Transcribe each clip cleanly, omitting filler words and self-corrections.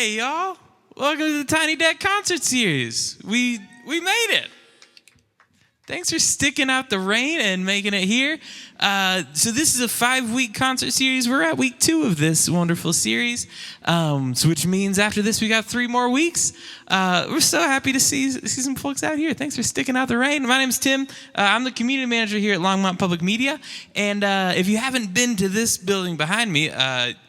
Hey, y'all. Welcome to the Tiny Deck Concert Series. We made it. Thanks for sticking out the rain and making it here. So this is a 5-week concert series. We're at week 2 of this wonderful series, which means after this we got 3 more weeks. We're so happy to see some folks out here. Thanks for sticking out the rain. My name's Tim. I'm the community manager here at Longmont Public Media. And if you haven't been to this building behind me,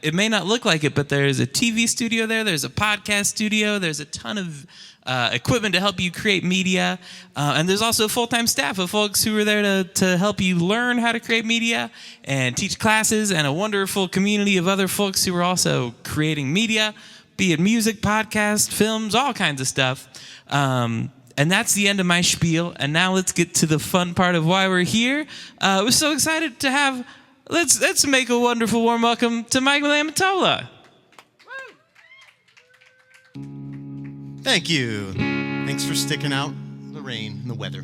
it may not look like it, but there's a TV studio there. There's a podcast studio. There's a ton of equipment to help you create media. And there's also a full-time staff of folks who are there to help you learn how to create media and teach classes, and a wonderful community of other folks who are also creating media, be it music, podcast, films, all kinds of stuff. And that's the end of my spiel. And now let's get to the fun part of why we're here. We're so excited to have, let's make a wonderful warm welcome to Mike Lamitola. Thank you. Thanks for sticking out the rain and the weather.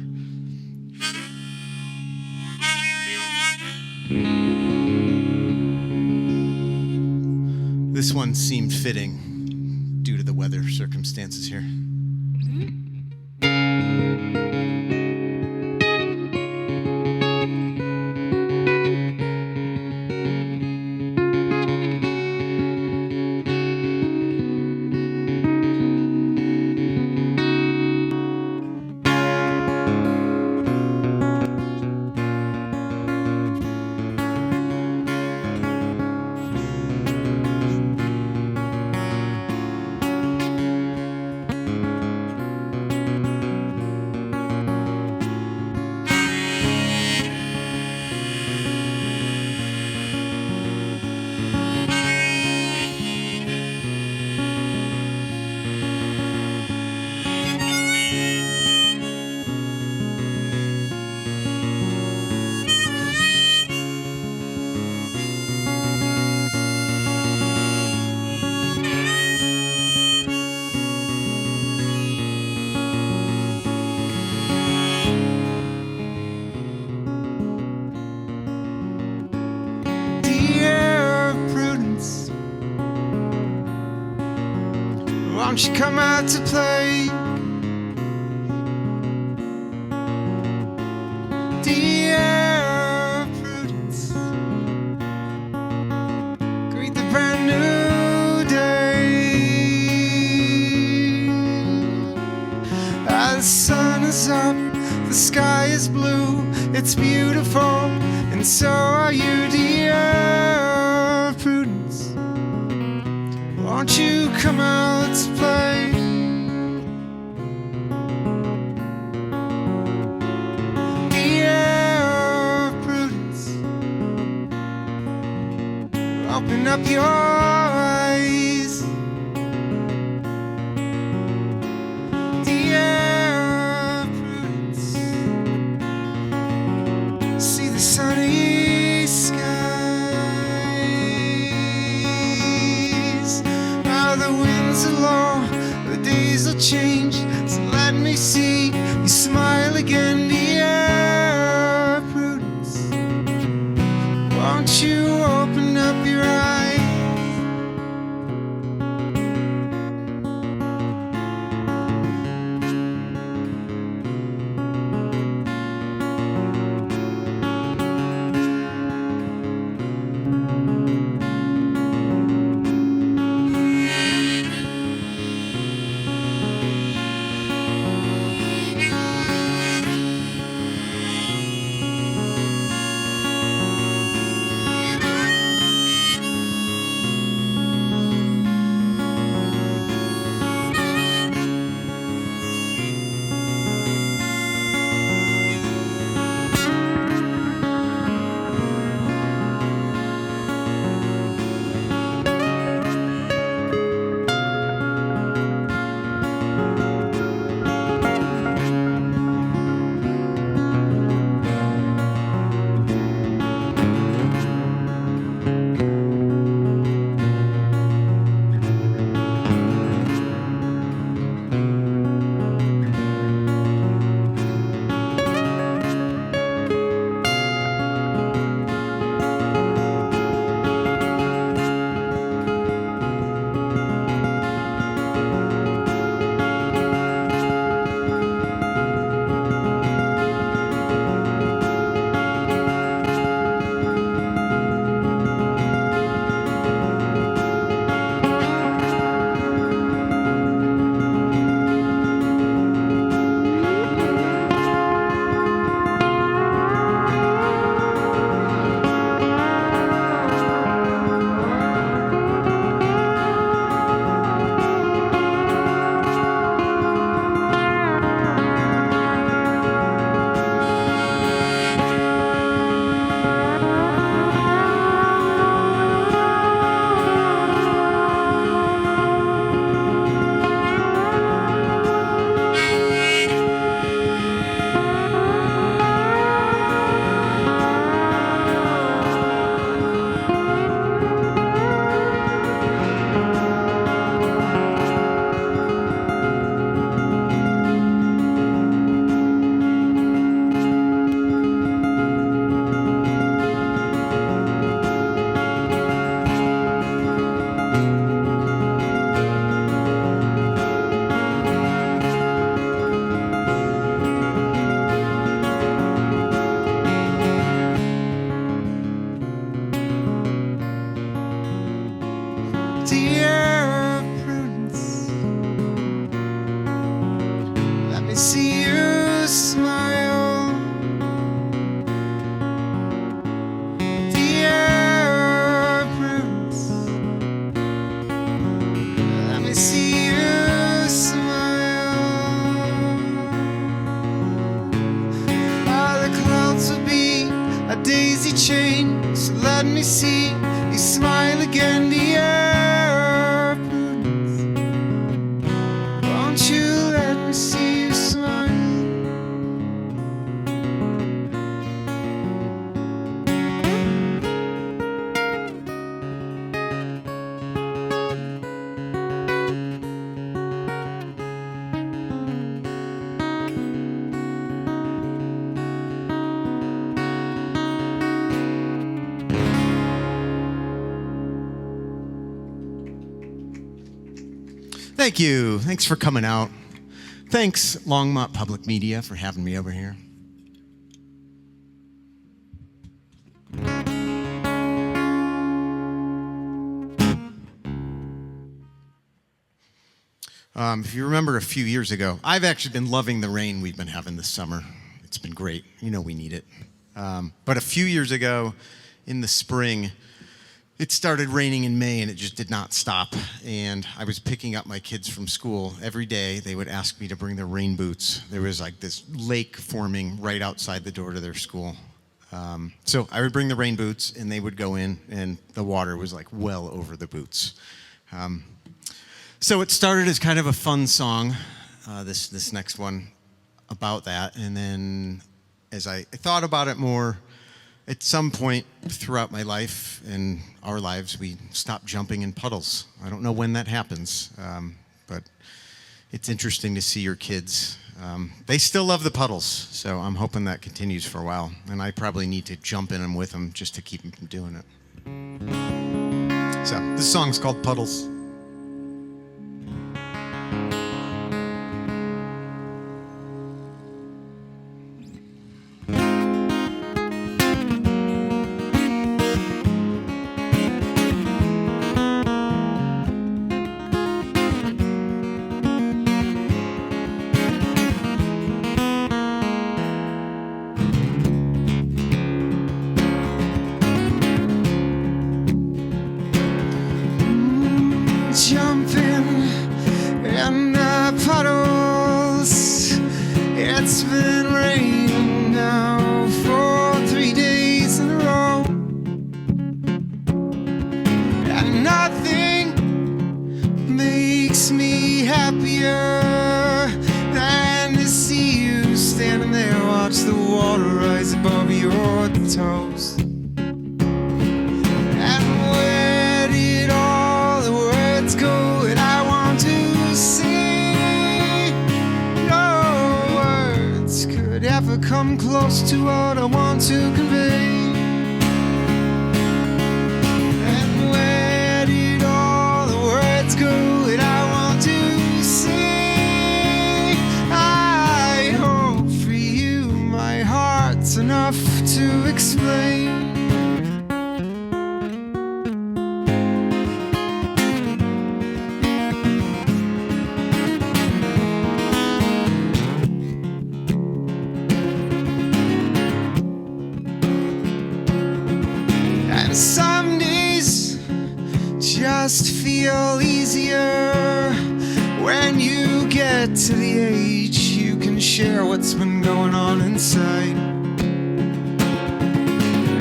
This one seemed fitting due to the weather circumstances here. Why don't you come out to play? Dear Prudence, greet the brand new day. The sun is up, the sky is blue, it's beautiful, and so are you, dear Prudence. Won't you come out to play? Dear Prudence, open up your eyes. Dear Prudence, see the sunny skies. The winds are low, the days will change, so let me see you smile again, dear Prudence. Won't you open up your eyes? me see you smile. The clouds will be a daisy chain, so let me see you smile again, dear Prudence. Won't you let me see you smile? Thank you. Thanks for coming out. Thanks, Longmont Public Media, for having me over here. If you remember a few years ago, I've actually been loving the rain we've been having this summer. It's been great. You know we need it. But a few years ago, in the spring, it started raining in May, and it just did not stop. And I was picking up my kids from school. Every day, they would ask me to bring their rain boots. There was like this lake forming right outside the door to their school. So I would bring the rain boots, and they would go in, and the water was like well over the boots. So it started as kind of a fun song, this next one, about that. And then as I thought about it more, at some point throughout my life and our lives, we stop jumping in puddles. I don't know when that happens, but it's interesting to see your kids. They still love the puddles, so I'm hoping that continues for a while. And I probably need to jump in them with them just to keep them from doing it. So this song's called Puddles. Jumping in the puddles. It's been raining now for 3 days in a row, and nothing makes me happier than to see you standing there, watch the water rise above your toes. Go, and I want to see. No words could ever come close to what I want to convey. And where did all the words go? And I want to see. I hope for you my heart's enough to explain. Some days just feel easier when you get to the age you can share what's been going on inside.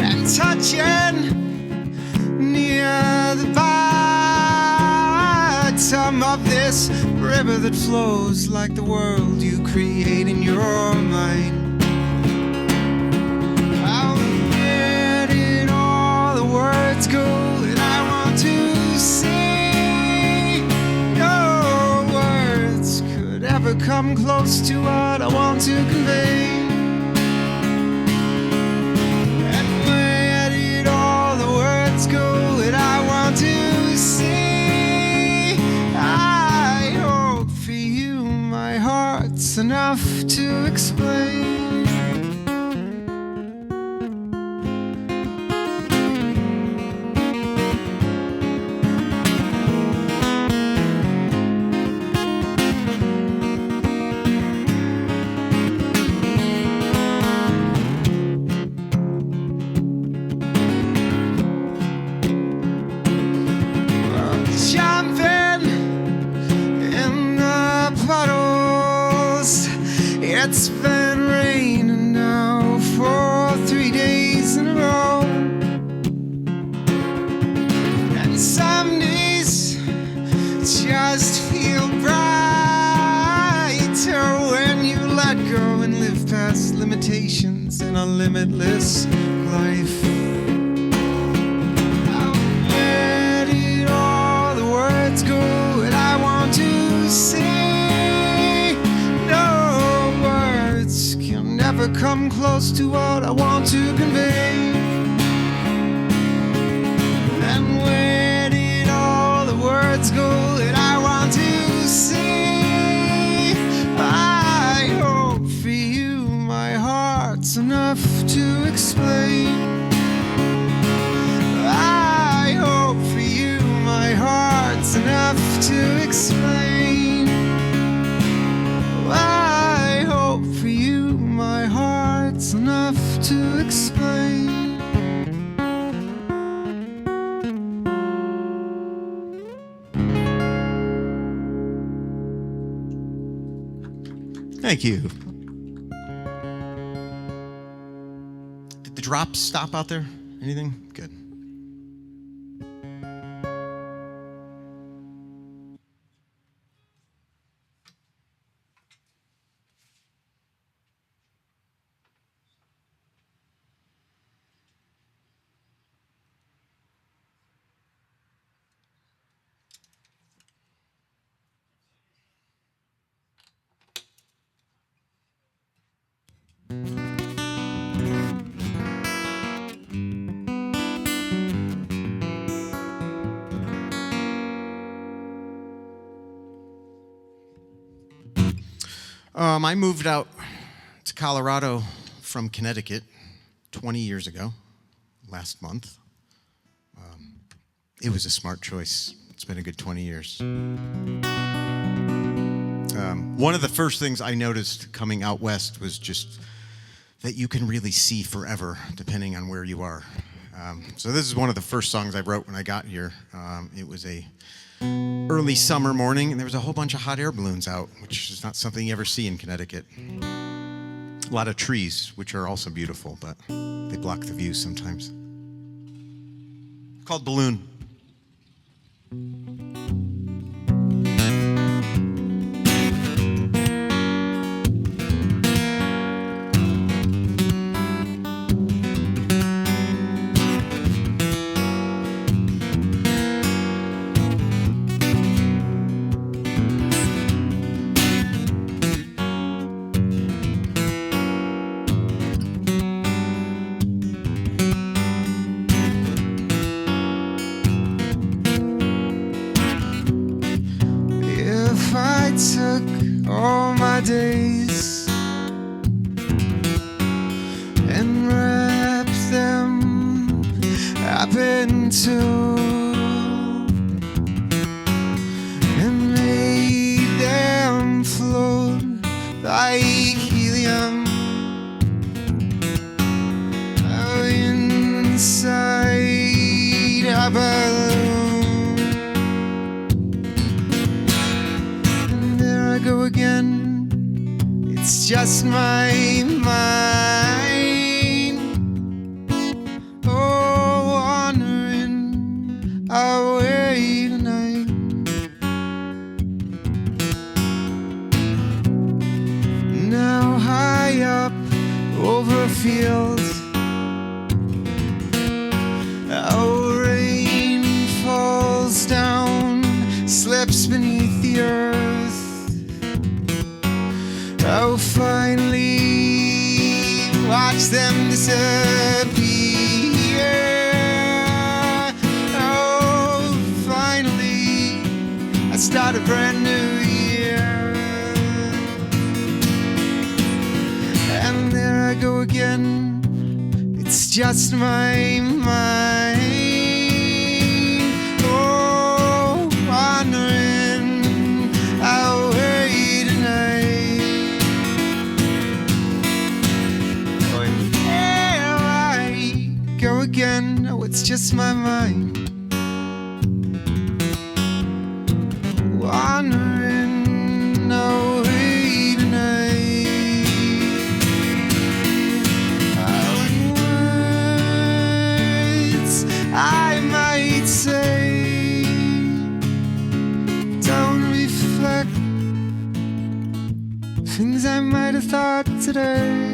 And touching near the bottom of this river that flows like the world you create in your mind. Go, and I want to see. No words could ever come close to what I want to convey. And where did all the words go? And I want to see. I hope for you my heart's enough to explain. It's been raining now for 3 days in a row, and some days just feel brighter when you let go and live past limitations in a limitless life. Where did all the words go that I want to say? No words can never come close to what I want to convey. And where did all the words go that I want to say? I hope for you my heart's enough to explain. I hope for you my heart's enough to explain. I hope for you my heart's enough to explain. Thank you. Did the drops stop out there? Anything? Good. I moved out to Colorado from Connecticut 20 years ago, last month. It was a smart choice. It's been a good 20 years. One of the first things I noticed coming out west was just that you can really see forever, depending on where you are. So this is one of the first songs I wrote when I got here. It was a early summer morning, and there was a whole bunch of hot air balloons out, which is not something you ever see in Connecticut. A lot of trees, which are also beautiful, but they block the view sometimes. Called Balloon. Took all my days and wrapped them up in two and made them float like helium inside a balloon. Go again, it's just my mind, oh, wandering away tonight. Now high up over a field, our rain falls down, slips beneath the earth. Oh, finally, watch them disappear. Oh, finally, I start a brand new year. And there I go again, it's just my mind. Oh, wandering away tonight. Go again, oh, it's just my mind, wandering away tonight. things I might have thought today.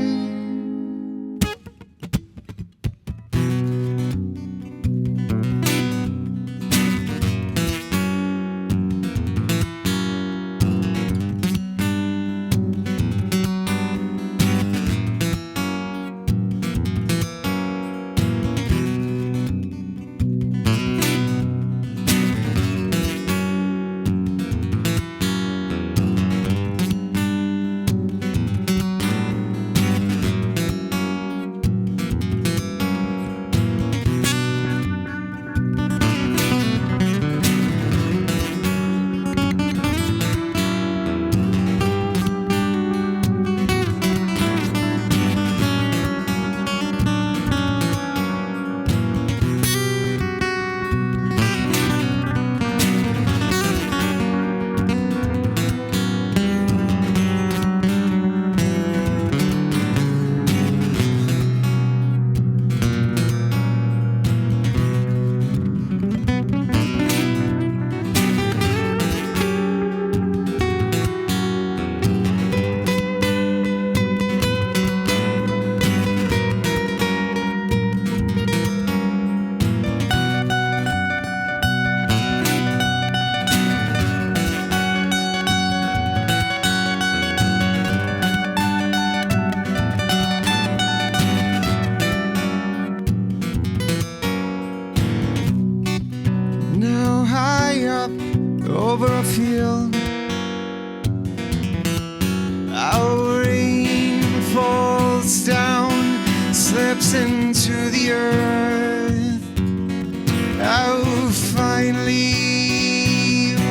Over a field, our rain falls down, slips into the earth. Oh, finally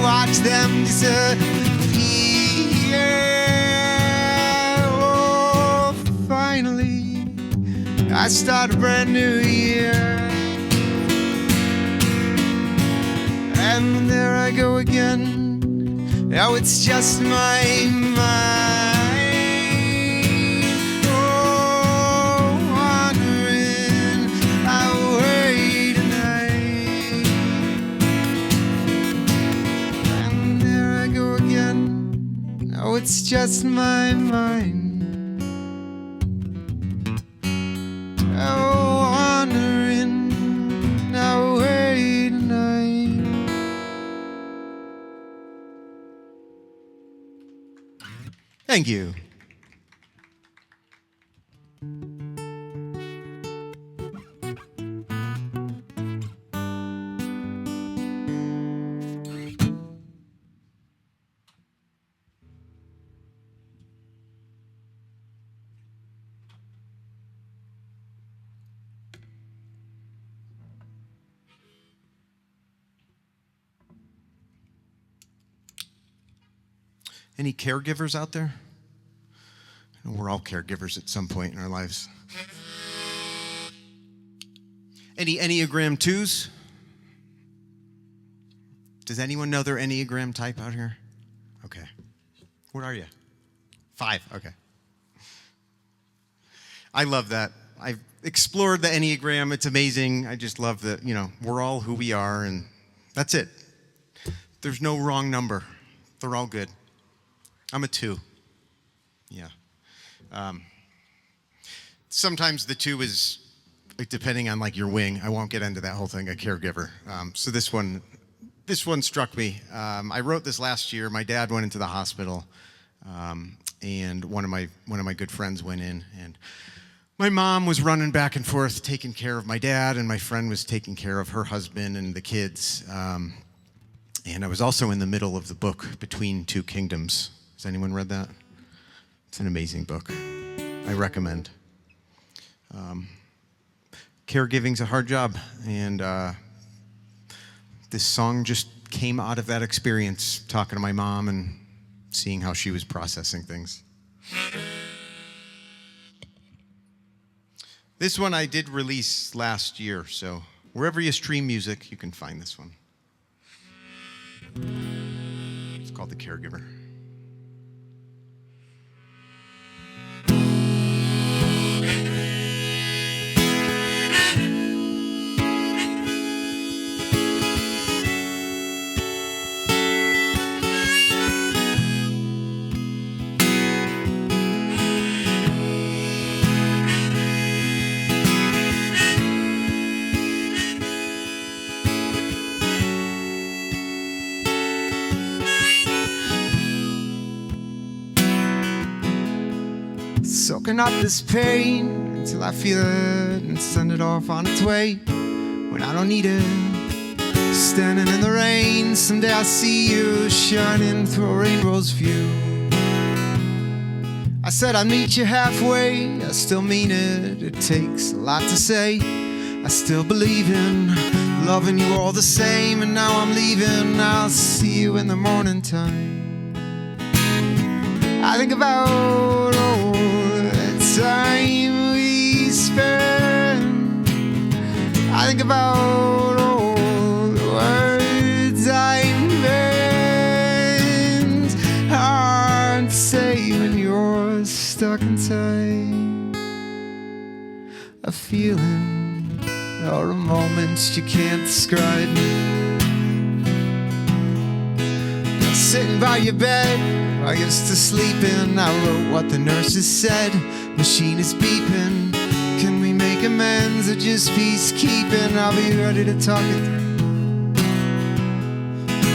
watch them disappear. Oh, finally I start a brand new year. And there I go again. Now it's just my mind. Oh, wandering away tonight. And there I go again. Now it's just my mind. Oh, wandering away tonight. Thank you. Any caregivers out there? We're all caregivers at some point in our lives. Any Enneagram 2s? Does anyone know their Enneagram type out here? Okay. What are you? 5, okay. I love that. I've explored the Enneagram. It's amazing. I just love that, we're all who we are, and that's it. There's no wrong number. They're all good. I'm a 2. Yeah. Sometimes the 2 is, depending on your wing. I won't get into that whole thing, a caregiver. So this one struck me. I wrote this last year. My dad went into the hospital, and one of my good friends went in, and my mom was running back and forth taking care of my dad, and my friend was taking care of her husband and the kids. And I was also in the middle of the book Between Two Kingdoms. Has anyone read that? It's an amazing book. I recommend. Caregiving's a hard job, and this song just came out of that experience, talking to my mom and seeing how she was processing things. This one I did release last year, so wherever you stream music, you can find this one. It's called The Caregiver. soaking up this pain until I feel it and send it off on its way when I don't need it. Standing in the rain, someday I'll see you shining through a rainbow's view. I said I'd meet you halfway, I still mean it. It takes a lot to say. I still believe in loving you all the same, and now I'm leaving. I'll see you in the morning time. I think about all the time we spent. I think about all the words I meant. Hard to say when you're stuck inside. A feeling or a moment you can't describe. Sitting by your bed, I used to sleep in. I wrote what the nurses said. Machine is beeping. Can we make amends or just peacekeeping? I'll be ready to talk it through.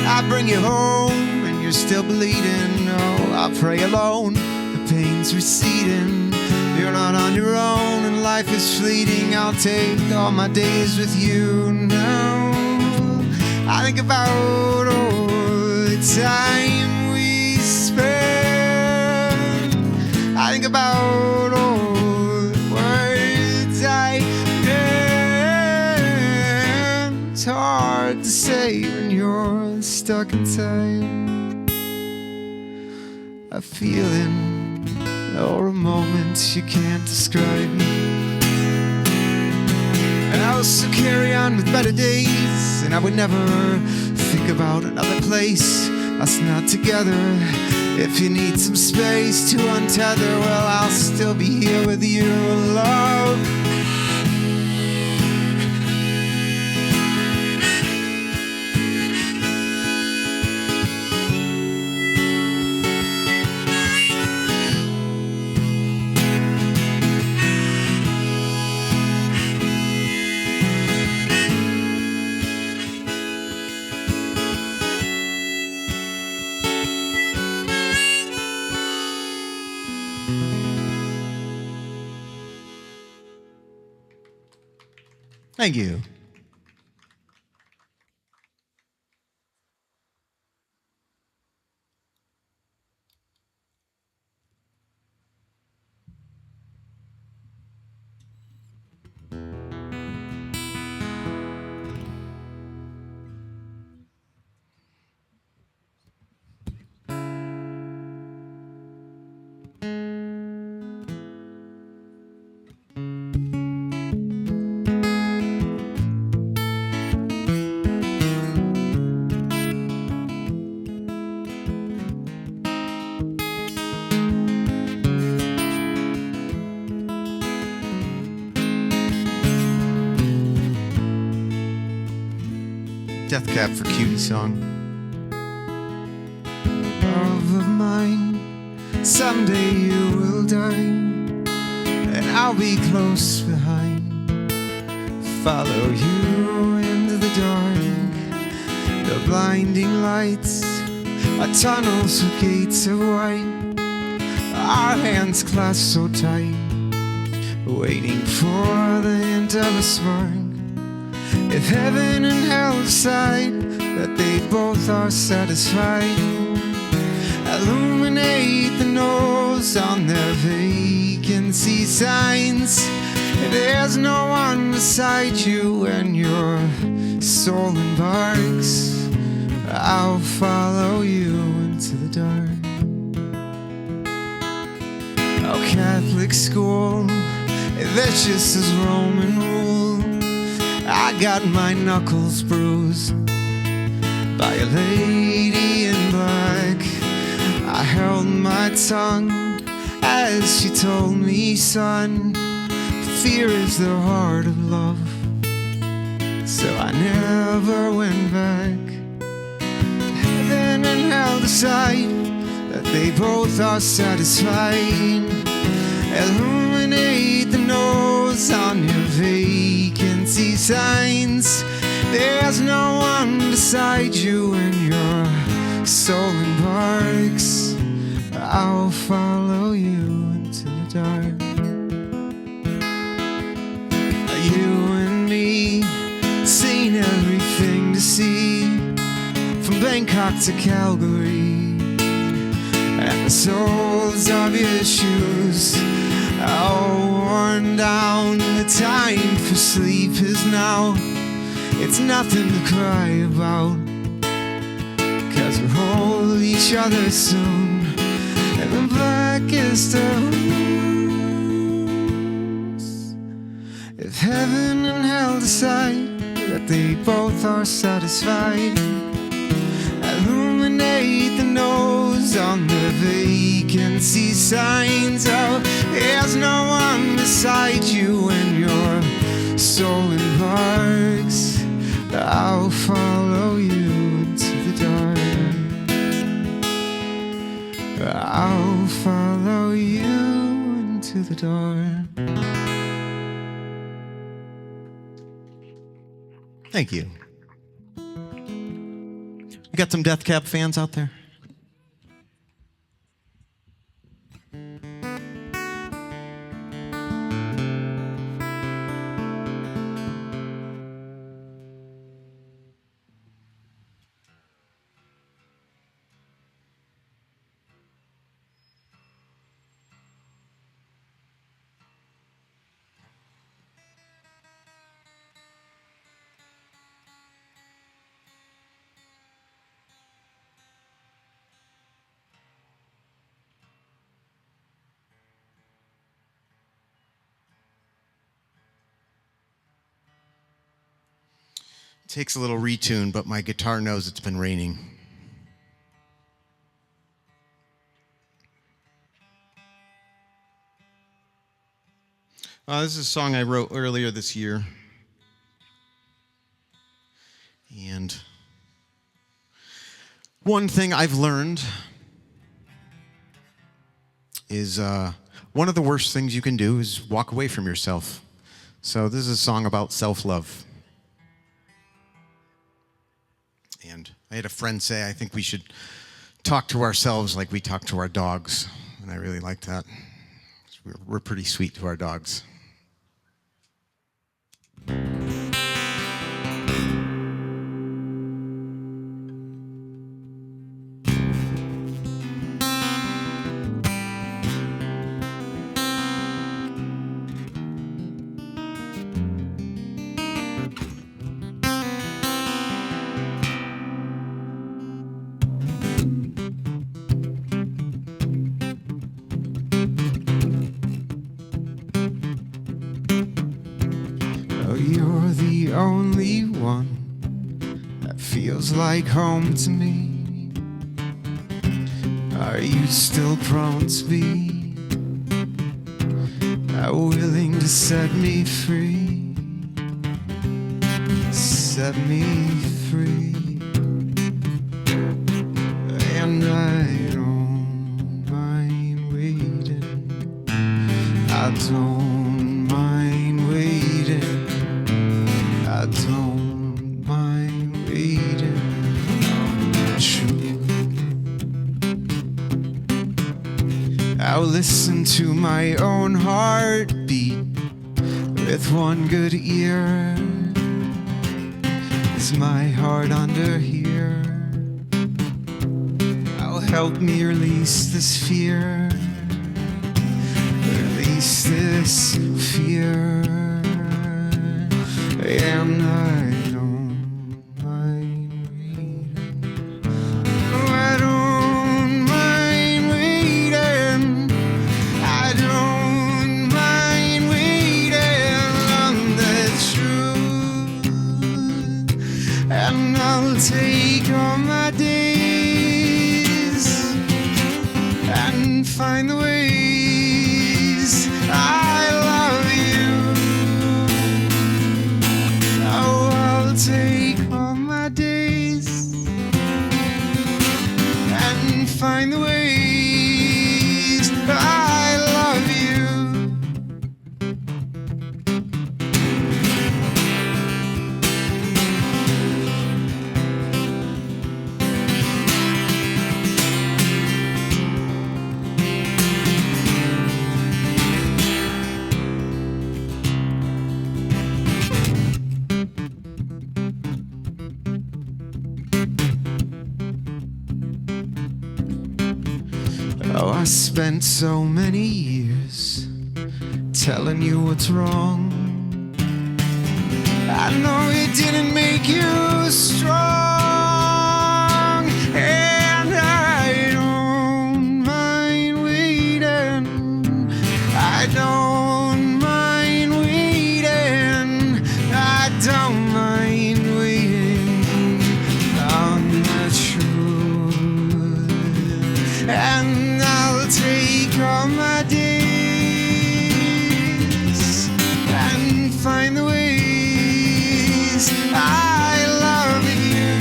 I bring you home and you're still bleeding. Oh, I pray alone, the pain's receding. You're not on your own and life is fleeting. I'll take all my days with you now. I think about all the time we spent. I think about all the words I meant. It's hard to say when you're stuck inside. A feeling or a moment you can't describe. And I will still carry on with better days, and I would never think about another place, us not together. If you need some space to untether, well, I'll still be here with you, love. Thank you. Death Cab for Cutie song. Love of mine, someday you will die, and I'll be close behind. Follow you into the dark, the blinding lights, our tunnels with gates of white, our hands clasped so tight, waiting for the hint of a spark. If heaven and hell decide that they both are satisfied, illuminate the nose on their vacancy signs. If there's no one beside you when your soul embarks, I'll follow you into the dark. Oh, Catholic school, vicious as Roman rule. I got my knuckles bruised by a lady in black. I held my tongue as she told me, son, fear is the heart of love. So I never went back. Heaven and hell decide that they both are satisfied. Illuminate the nose on your vacancy signs. There's no one beside you when your soul embarks. I'll follow you into the dark. back to Calgary, and the soles of your shoes all worn down. The time for sleep is now. It's nothing to cry about, 'cause we'll hold each other soon in the blackest of rooms. If heaven and hell decide that they both are satisfied, illuminate the nose on the vacancy signs. Oh, there's no one beside you when your soul embarks. I'll follow you into the dark. I'll follow you into the dark. Thank you. You got some Death Cab fans out there? Takes a little retune, but my guitar knows it's been raining. This is a song I wrote earlier this year. And one thing I've learned is one of the worst things you can do is walk away from yourself. So this is a song about self-love. And I had a friend say, I think we should talk to ourselves like we talk to our dogs. And I really like that. We're pretty sweet to our dogs. You're the only one that feels like home to me. Are you still prone to be willing to set me free? Set me free. And I don't mind waiting. I don't mind waiting. I don't mind waiting on the truth. I'll listen to my own heartbeat with one good ear. Is my heart under here? I'll help me release this fear. Release this fear. And I don't mind waiting. I don't mind waiting. I don't mind waiting on the truth. And I'll take all my days and find the ways I love you. Take all my days and find the ways I love you. Oh, I spent so many years telling you what's wrong. I know it didn't make you strong, and I don't mind waiting. I don't mind waiting. I don't mind waiting on the truth, and I'll take all my days and find the ways I love you.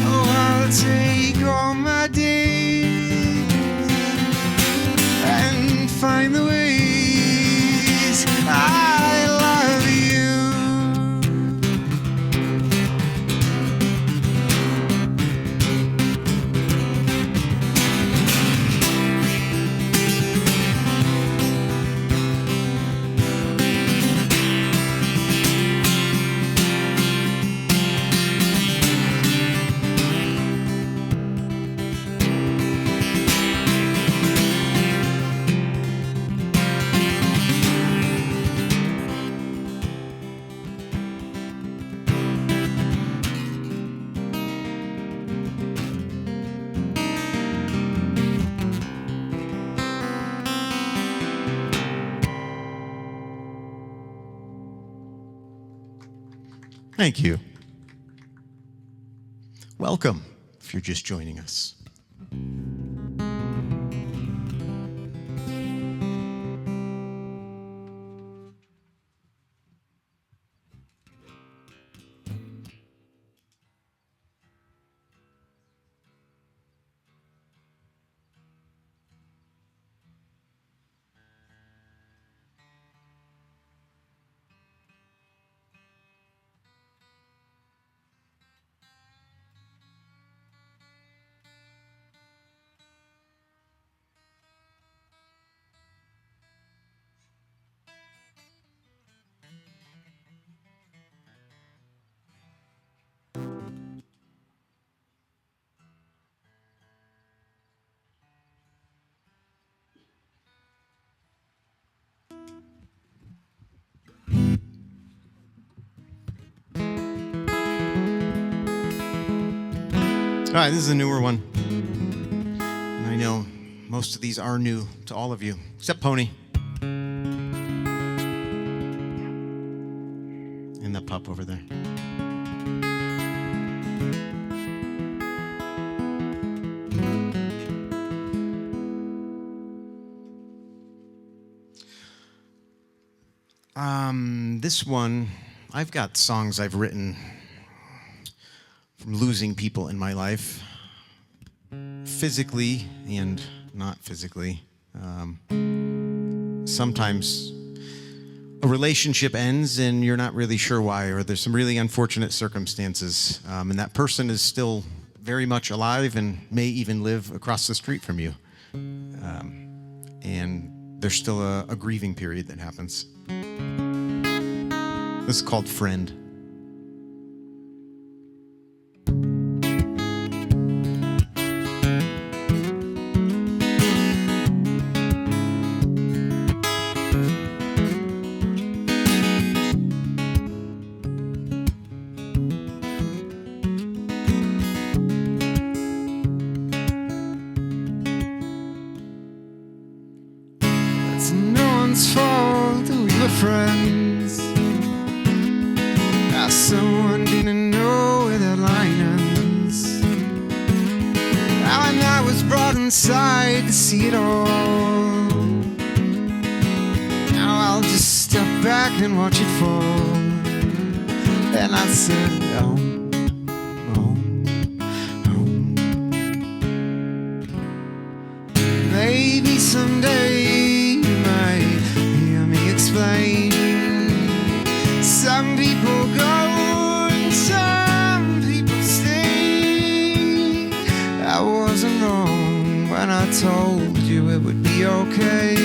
Oh, I'll take all my days and find the ways I love you. Thank you. Welcome, if you're just joining us. All right, this is a newer one. And I know most of these are new to all of you, except Pony. And the pup over there. This one, I've got songs I've written from losing people in my life, physically and not physically. Sometimes a relationship ends and you're not really sure why, or there's some really unfortunate circumstances, and that person is still very much alive and may even live across the street from you. And there's still a grieving period that happens. This is called Friend. It's no one's fault that we were friends. How someone didn't know where that line ends. How I was brought inside to see it all. Now I'll just step back and watch it fall. And I said, home, home. Maybe someday you might hear me explain. Some people go and some people stay. I wasn't wrong when I told you it would be okay.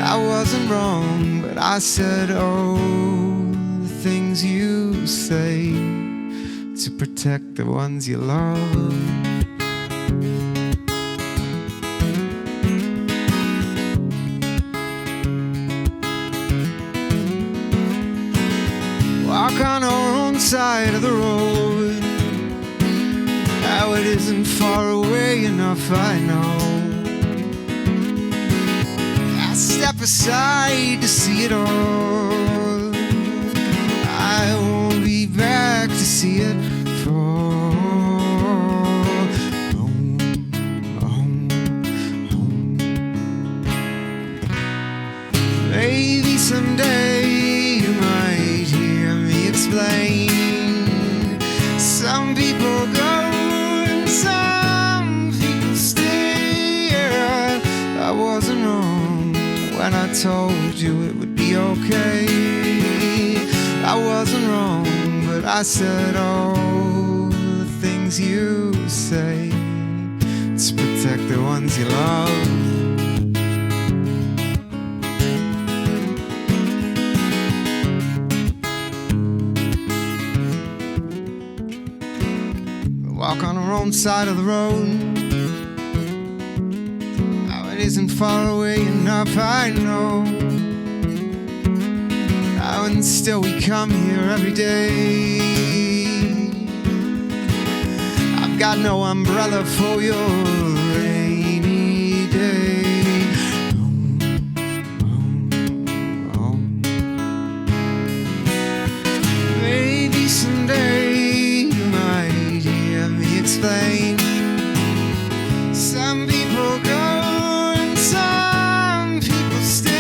I wasn't wrong, but I said, oh, the things you say to protect the ones you love. Now it isn't far away enough, I know. I step aside to see it all. I won't be back to see it fall. Home, home, home. Maybe someday you might hear me explain. Some people go and some people stay. I wasn't wrong when I told you it would be okay. I wasn't wrong, but I said all the things you say to protect the ones you love. Walk on our own side of the road. Now it isn't far away enough, I know. Now and still we come here every day. I've got no umbrella for your rainy day. Home, home, home. Maybe someday explain. Some people go and some people stay.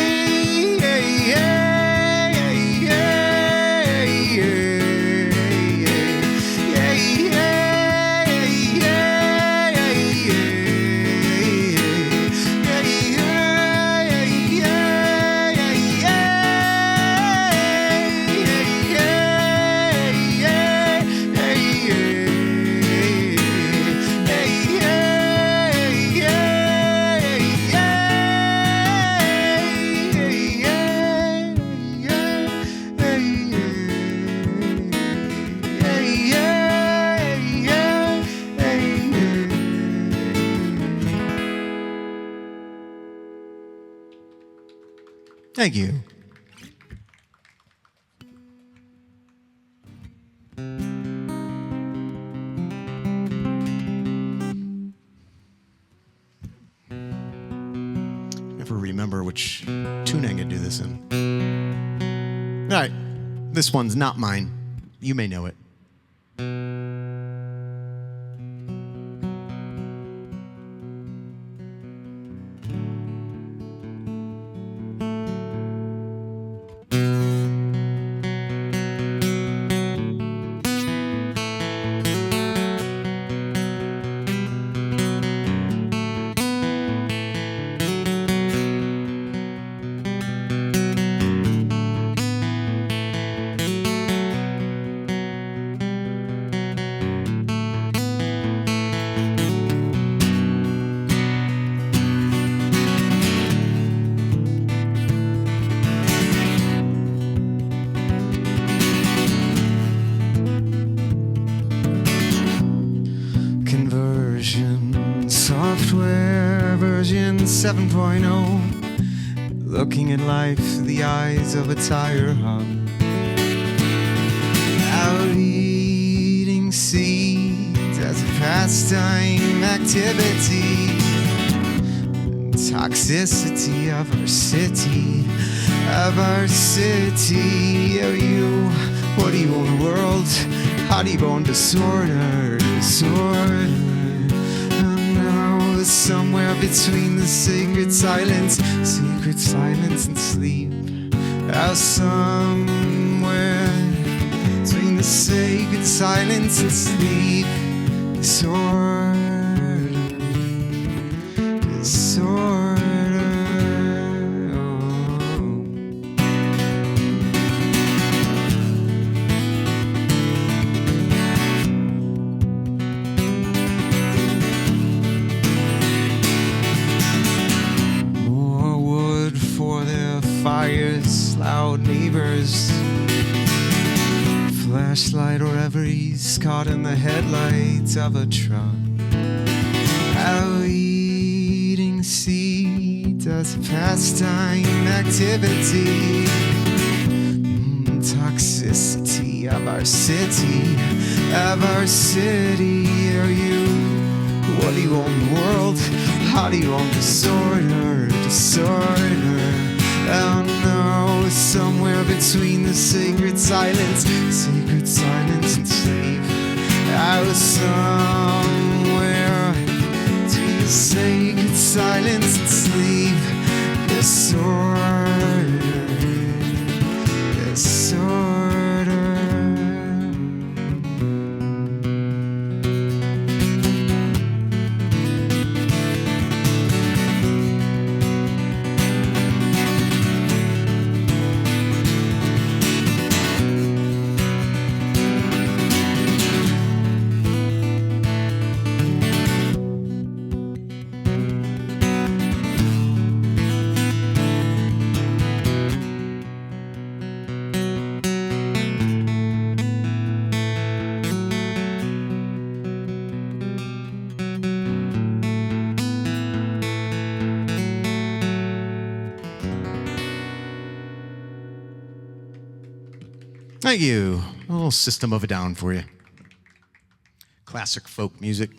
Thank you. Never remember which tune I'm gonna do this in. All right, this one's not mine. You may know it. Software version 7.0, looking at life through the eyes of a tire hub. Out eating seeds as a pastime activity. Toxicity of our city, of our city. Oh, you, what do you own the world? How do you own disorder, disorder? Somewhere between the sacred silence and sleep. Out somewhere between the sacred silence and sleep. Disorder, disorder. Fires, loud neighbors, flashlight or ever he's caught in the headlights of a truck. Out eating seeds as a pastime activity. Toxicity of our city, of our city. Are you do you own the world? How do you own disorder? Disorder. Oh no, somewhere between the sacred silence and slave. I was somewhere between the sacred silence and slave. Disorder. Disorder. Thank you. A little System of a Down for you. Classic folk music.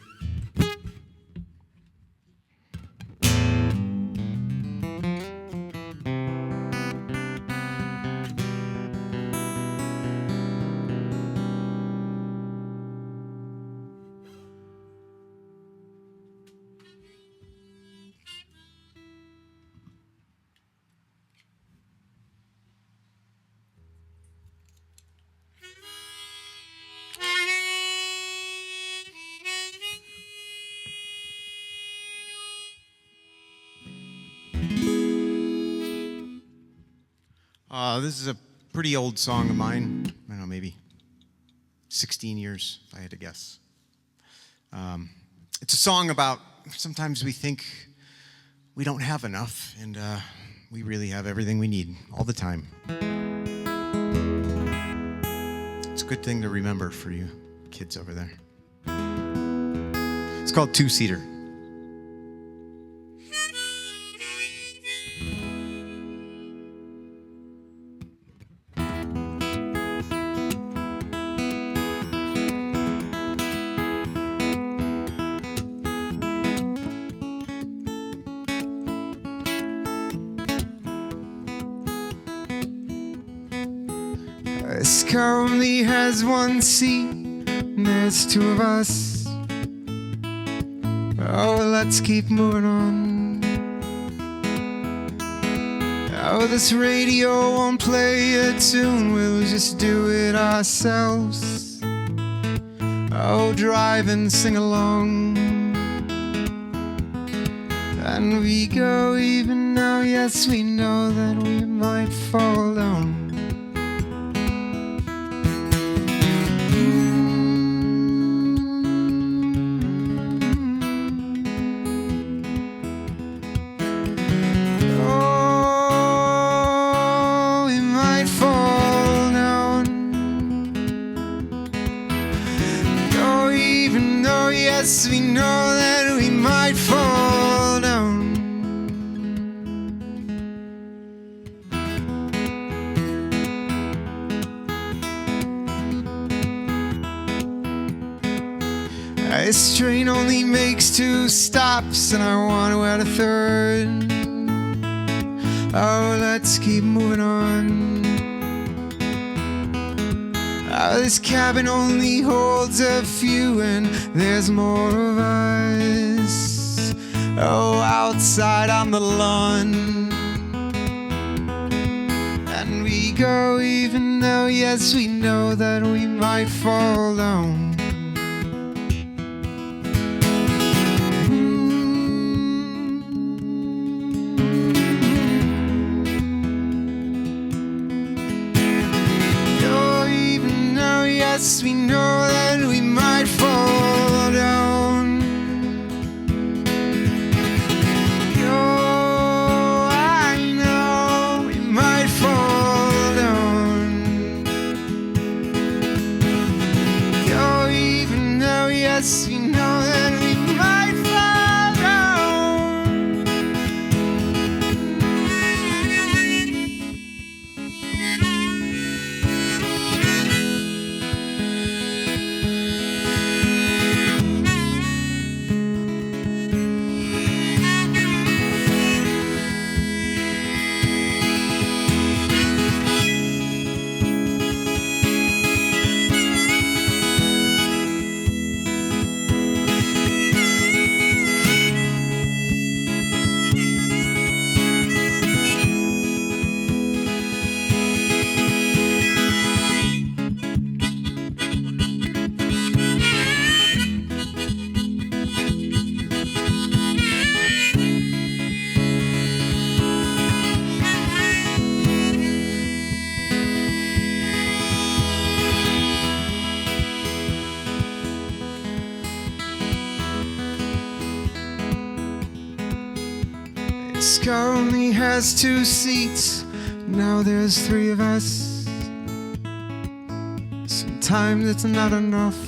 This is a pretty old song of mine. I don't know, maybe 16 years, if I had to guess. It's a song about sometimes we think we don't have enough, and we really have everything we need all the time. It's a good thing to remember for you kids over there. It's called Two-Seater. This car only has one seat, and there's two of us. Oh, let's keep moving on. Oh, this radio won't play a tune, we'll just do it ourselves. Oh, drive and sing along. And we go even now, yes, we know that we might fall down. Yes, we know that we might fall down. This train only makes 2 stops, and I want to add a third. Oh, let's keep moving on. This cabin only holds a few, and there's more of us. Oh, outside on the lawn. And we go even though, yes, we know that we might fall down. Yes, we know that we might fall down. Oh, I know we might fall down. Oh, This car only has 2 seats, now there's 3 of us. Sometimes it's not enough,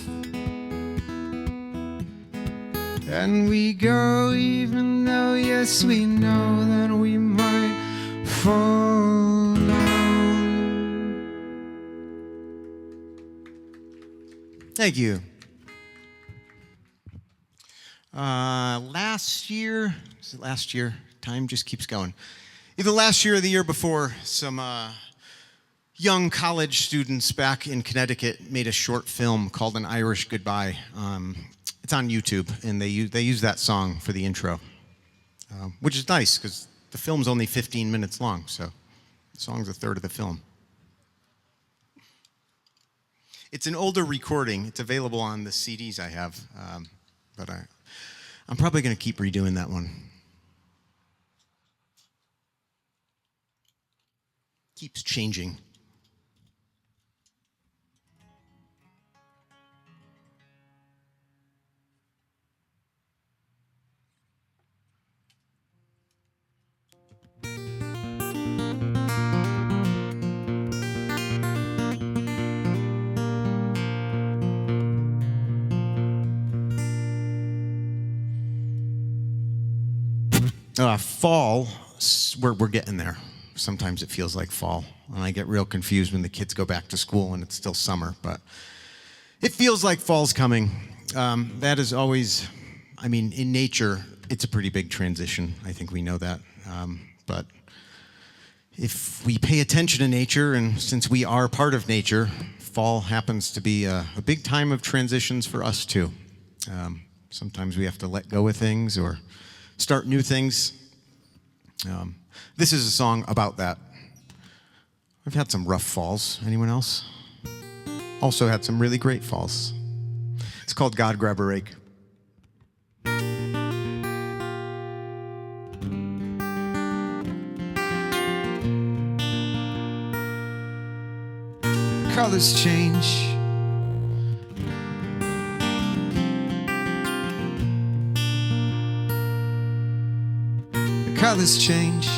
and we go even though, yes, we know that we might fall down. Thank you. Last year, was it last year? Time just keeps going. Either last year or the year before, some young college students back in Connecticut made a short film called An Irish Goodbye. It's on YouTube, and they use that song for the intro, which is nice because the film's only 15 minutes long, so the song's a third of the film. It's an older recording. It's available on the CDs I have, but I'm probably going to keep redoing that one. Keeps changing. Fall, we're getting there. Sometimes it feels like fall, and I get real confused when the kids go back to school and it's still summer, but it feels like fall's coming. That is always, I mean, in nature, it's a pretty big transition. I think we know that. But if we pay attention to nature, and since we are part of nature, fall happens to be a big time of transitions for us too. Sometimes we have to let go of things or start new things. This is a song about that. I've had some rough falls. Anyone else? Also had some really great falls. It's called God Grab a Rake. Colors change. Colors change.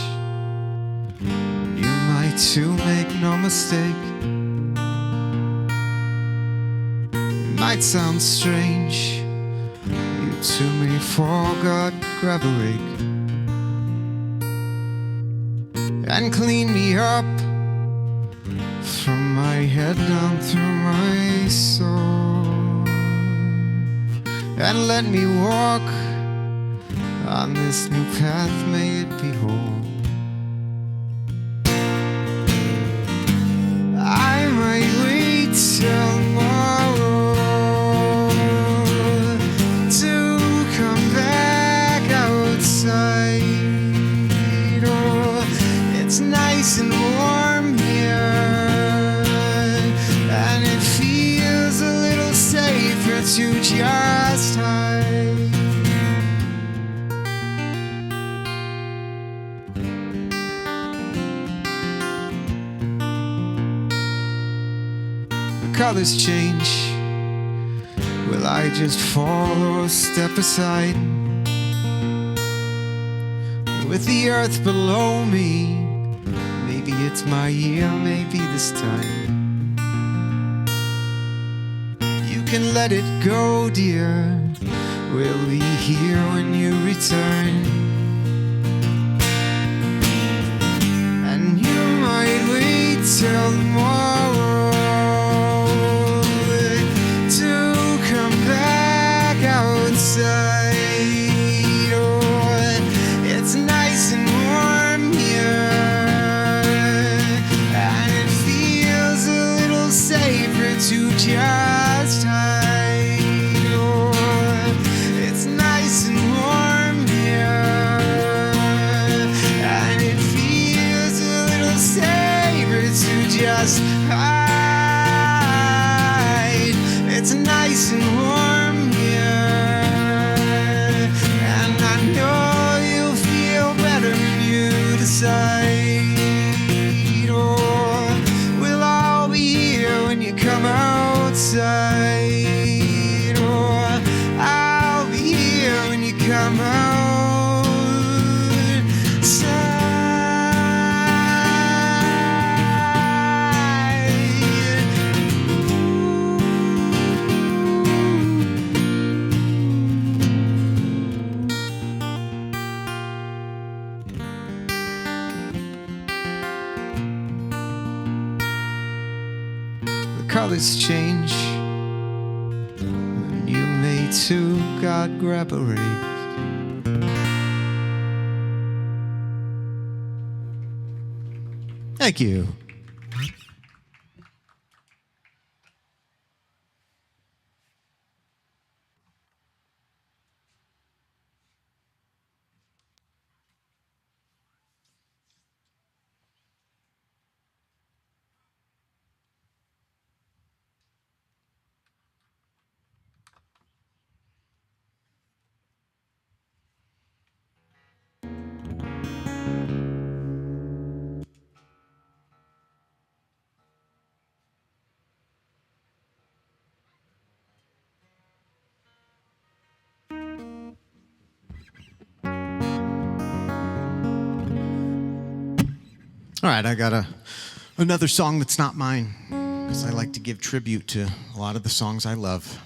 You might too, make no mistake. It might sound strange. You too may fall, God, grab a rake and clean me up from my head down through my soul, and let me walk on this new path, may it be whole. I might wait till tomorrow to come back outside. Oh, it's nice and warm here, and it feels a little safer to just hide. Colors change. Will I just fall or step aside? With the earth below me, maybe it's my year, maybe this time. You can let it go, dear. We'll be here when you return. And you might wait till tomorrow outside. Oh, it's nice and warm here, and it feels a little safer to just hide. Oh, it's nice and warm here, and it feels a little safer to just hide. It's nice and warm here, and I know you'll feel better when you decide. Oh, we'll all be here when you come outside. Oh, I'll be here when you come outside. colors change. And you may too, God grab a rake. Thank you. All right, I got another song that's not mine, because I like to give tribute to a lot of the songs I love.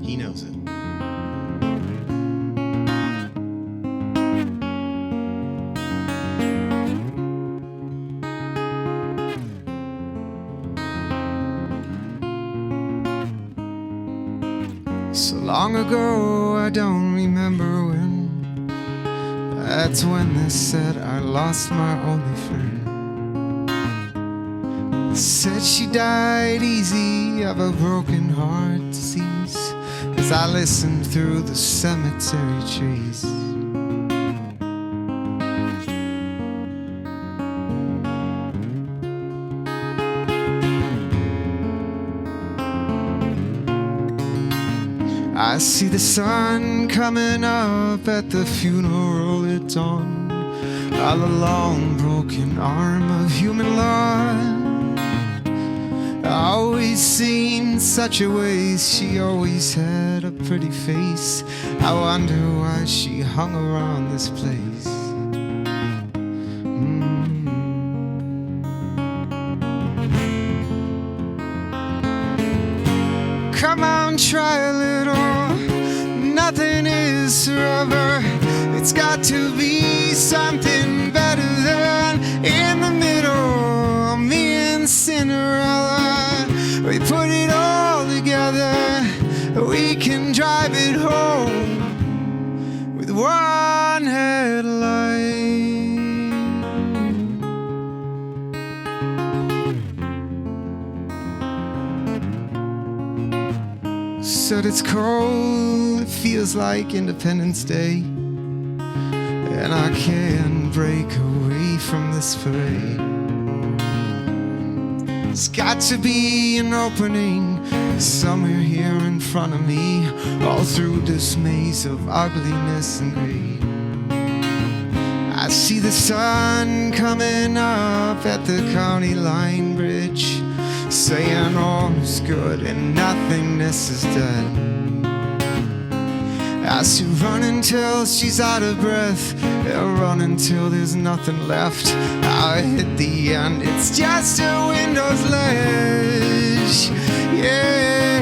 He knows it. So long ago, I don't remember when. That's when they said I lost my only friend. Said she died easy of a broken heart disease, as I listened through the cemetery trees. I see the sun coming up at the funeral at dawn, all a long broken arm of human love. I always seen such a waste, she always had a pretty face. I wonder why she hung around this place. Come on, try a little. Nothing is forever. It's got to be something better than in the middle. Me and Cinderella, we put it all together. We can drive it home with one headlight. Said it's cold, it feels like Independence Day, and I can't break away from this parade. There's got to be an opening somewhere here in front of me, all through this maze of ugliness and greed. I see the sun coming up at the county line bridge, saying all is good and nothingness is dead. I see run until she's out of breath, yeah, run until there's nothing left. I hit the end, it's just a window's ledge, yeah.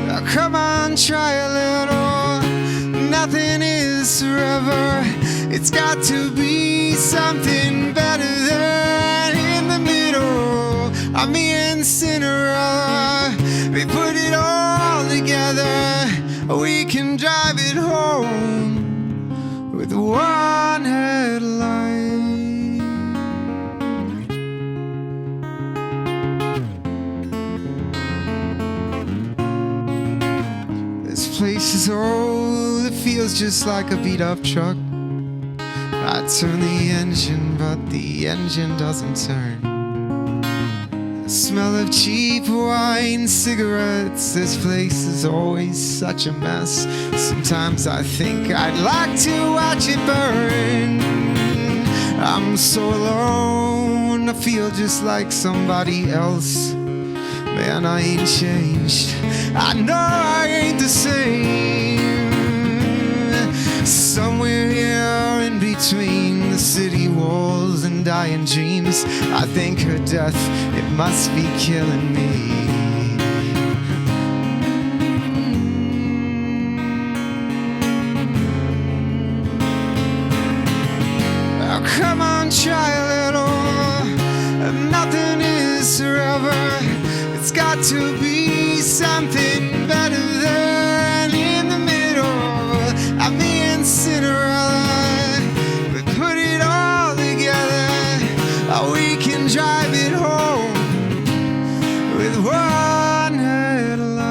Now come on, try a little. Nothing is forever. It's got to be something better than in the middle. I'm me and Cinderella, we put it all together. We can drive it home with one headlight. This place is old, it feels just like a beat up truck. I turn the engine, but the engine doesn't turn. The smell of cheap wine, cigarettes, this place is always such a mess. Sometimes I think I'd like to watch it burn. I'm so alone, I feel just like somebody else. Man, I ain't changed, I know I ain't the same. Somewhere here in between the city walls and dying dreams, I think her death, it must be killing me. come on, try a little. Nothing is forever. It's got to be something better than in the middle. I'm me and Cinderella. We put it all together. We can drive it home with one headlight.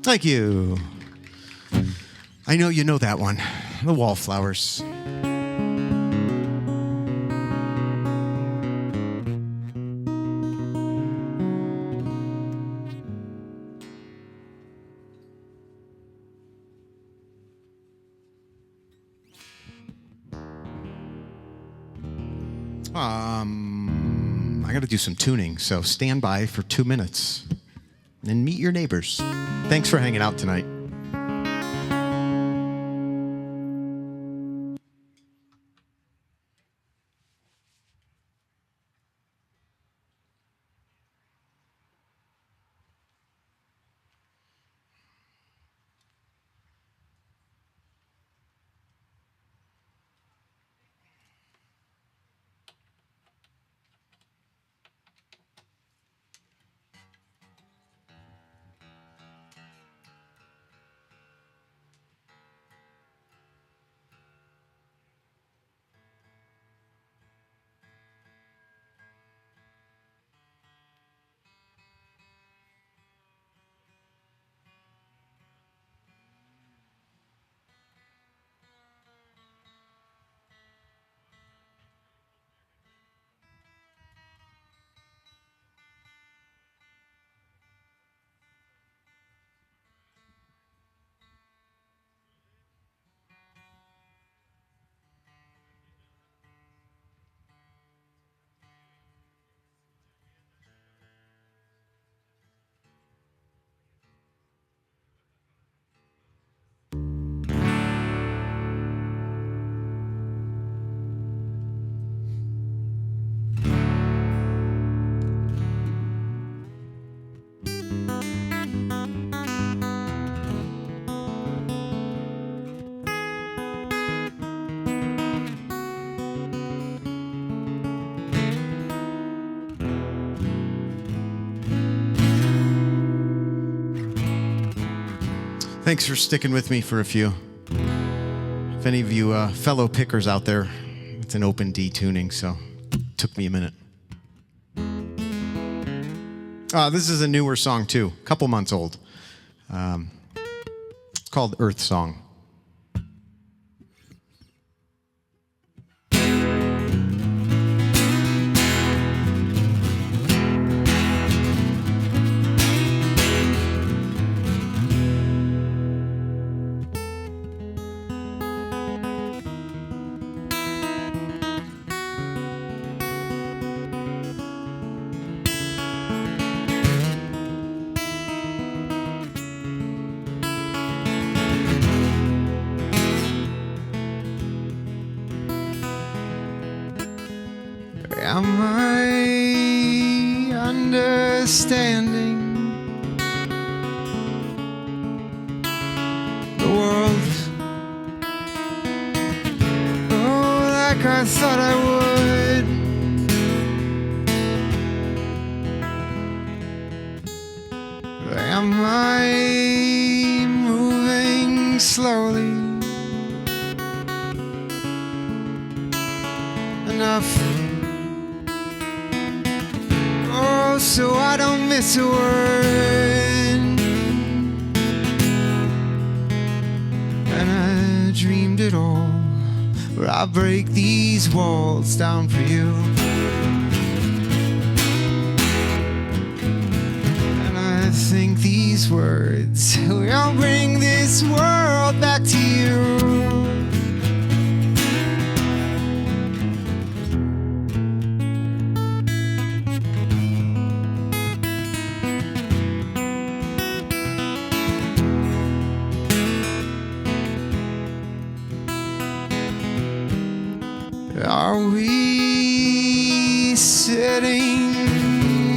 Thank you. I know you know that one, the Wallflowers. I got to do some tuning, so stand by for 2 minutes and meet your neighbors. Thanks for hanging out tonight. Thanks for sticking with me for a few. If any of you fellow pickers out there, it's an open D tuning, so it took me a minute. This is a newer song too, a couple months old. It's called Earth Song. Am I understanding the world? Oh, like I thought I would. Am I moving slowly enough? So I don't miss a word. And I dreamed it all, where I break these walls down for you. And I think these words will bring this world back to you.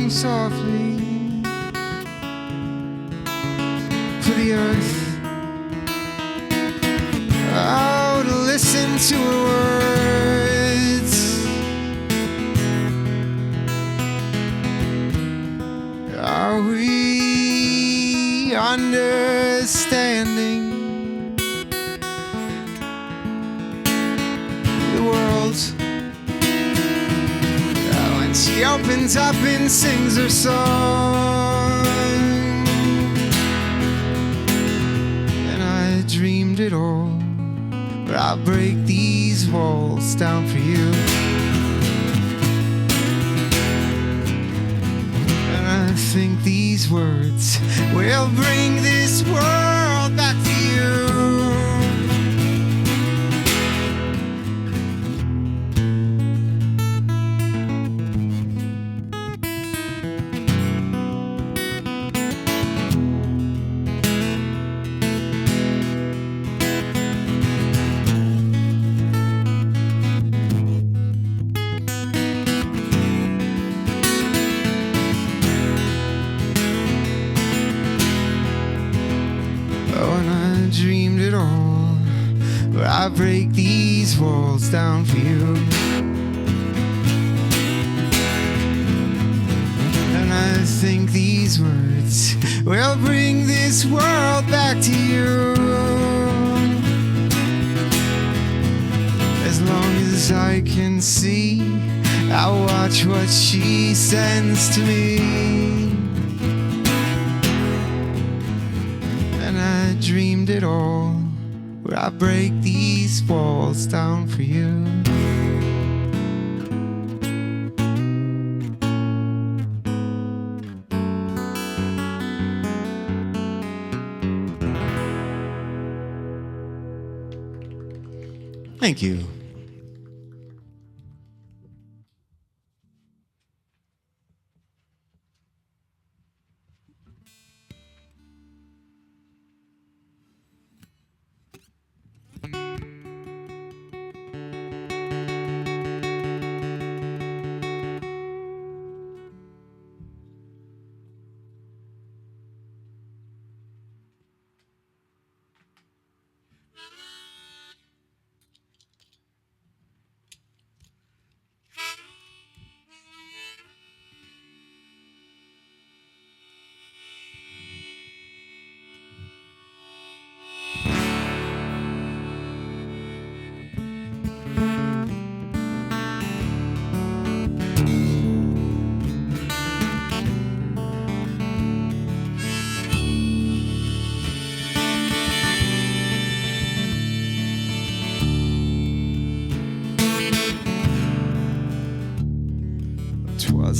song softly for the earth. Oh, to listen to her words. Are we understanding the world? When she opens up and sings her song, and I dreamed it all. But I'll break these walls down for you. And I think these words will bring this world back to you. Dreamed it all, but I break these walls down for you. And I think these words will bring this world back to you. As long as I can see, I'll watch what she sends to me. Dreamed it all, but I break these walls down for you. Thank you.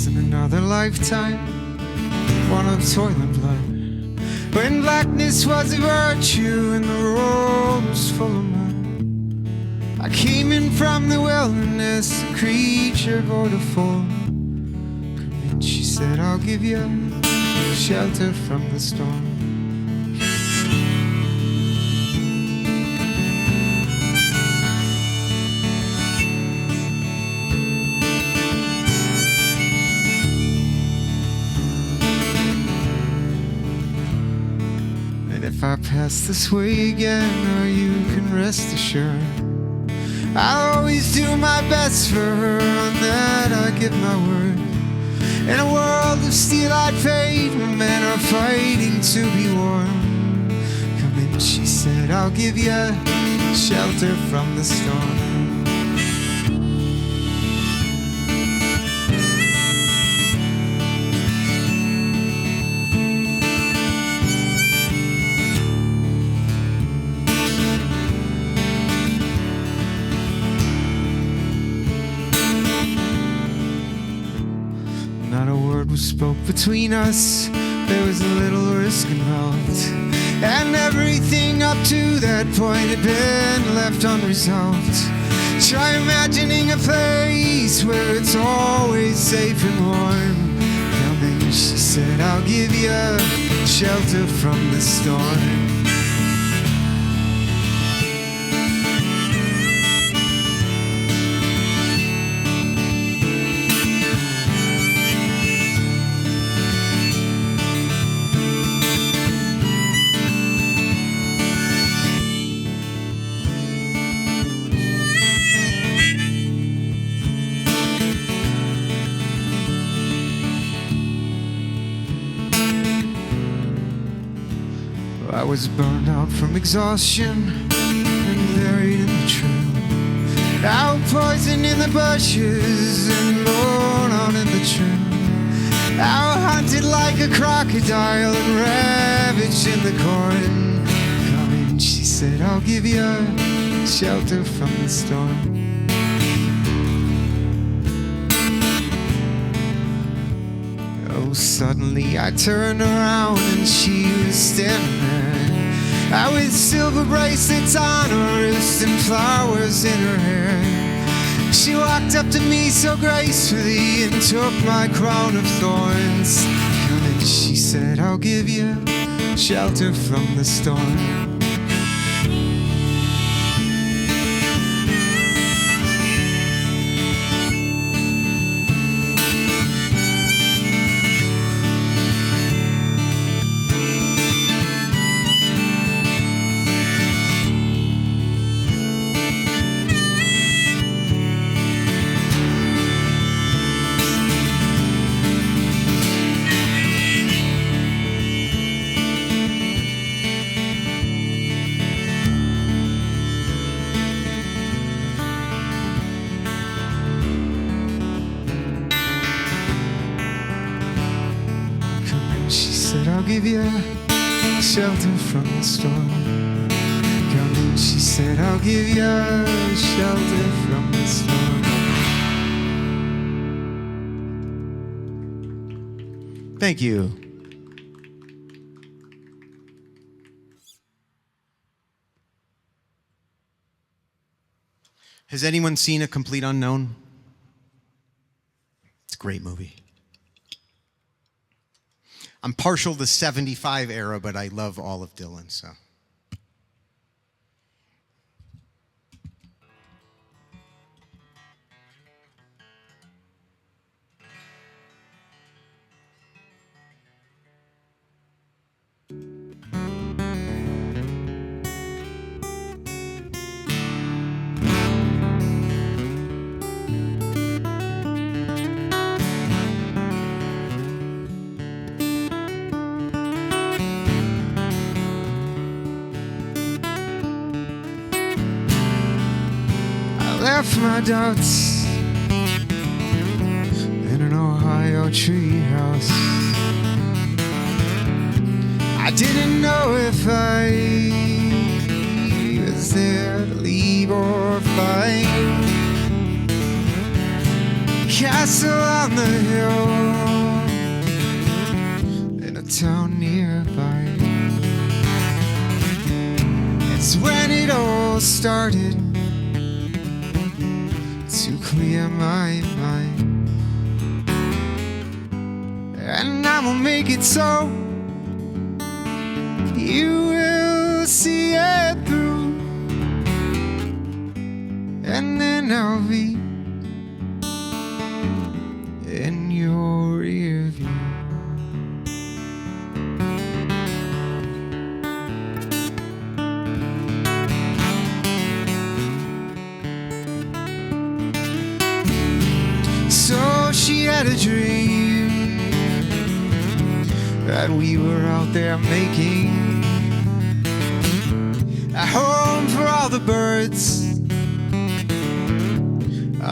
In another lifetime, one of toil and blood, when blackness was a virtue and the road was full of mud. I came in from the wilderness, a creature void of form. Come in, she said, I'll give you shelter from the storm. If I pass this way again, or you can rest assured, I'll always do my best for her, on that I give my word. In a world of steel-eyed fate, where men are fighting to be warm, come in, she said, I'll give you shelter from the storm. Spoke between us, there was a little risk involved, and everything up to that point had been left unresolved. Try imagining a place where it's always safe and warm. Come in, she said, I'll give you shelter from the storm. was burned out from exhaustion and buried in the trail. Out poisoned in the bushes and blown out in the trail. Out hunted like a crocodile and ravaged in the corn. Come in, she said, I'll give you shelter from the storm. Oh, suddenly I turned around and she was standing there, with silver bracelets on her wrist and flowers in her hair. She walked up to me so gracefully and took my crown of thorns. Come in, she said, I'll give you shelter from the storm. I'll give you shelter from the storm. Come in, she said, I'll give you shelter from the storm. Thank you. Has anyone seen A Complete Unknown? It's a great movie. I'm partial to 75 era, but I love all of Dylan, so. Left my doubts in an Ohio treehouse. I didn't know if I was there to leave or fight. Castle on the hill in a town nearby. It's when it all started to clear my mind, and I will make it so you will see it through, and then I'll be in your rear view. So she had a dream that we were out there making a home for all the birds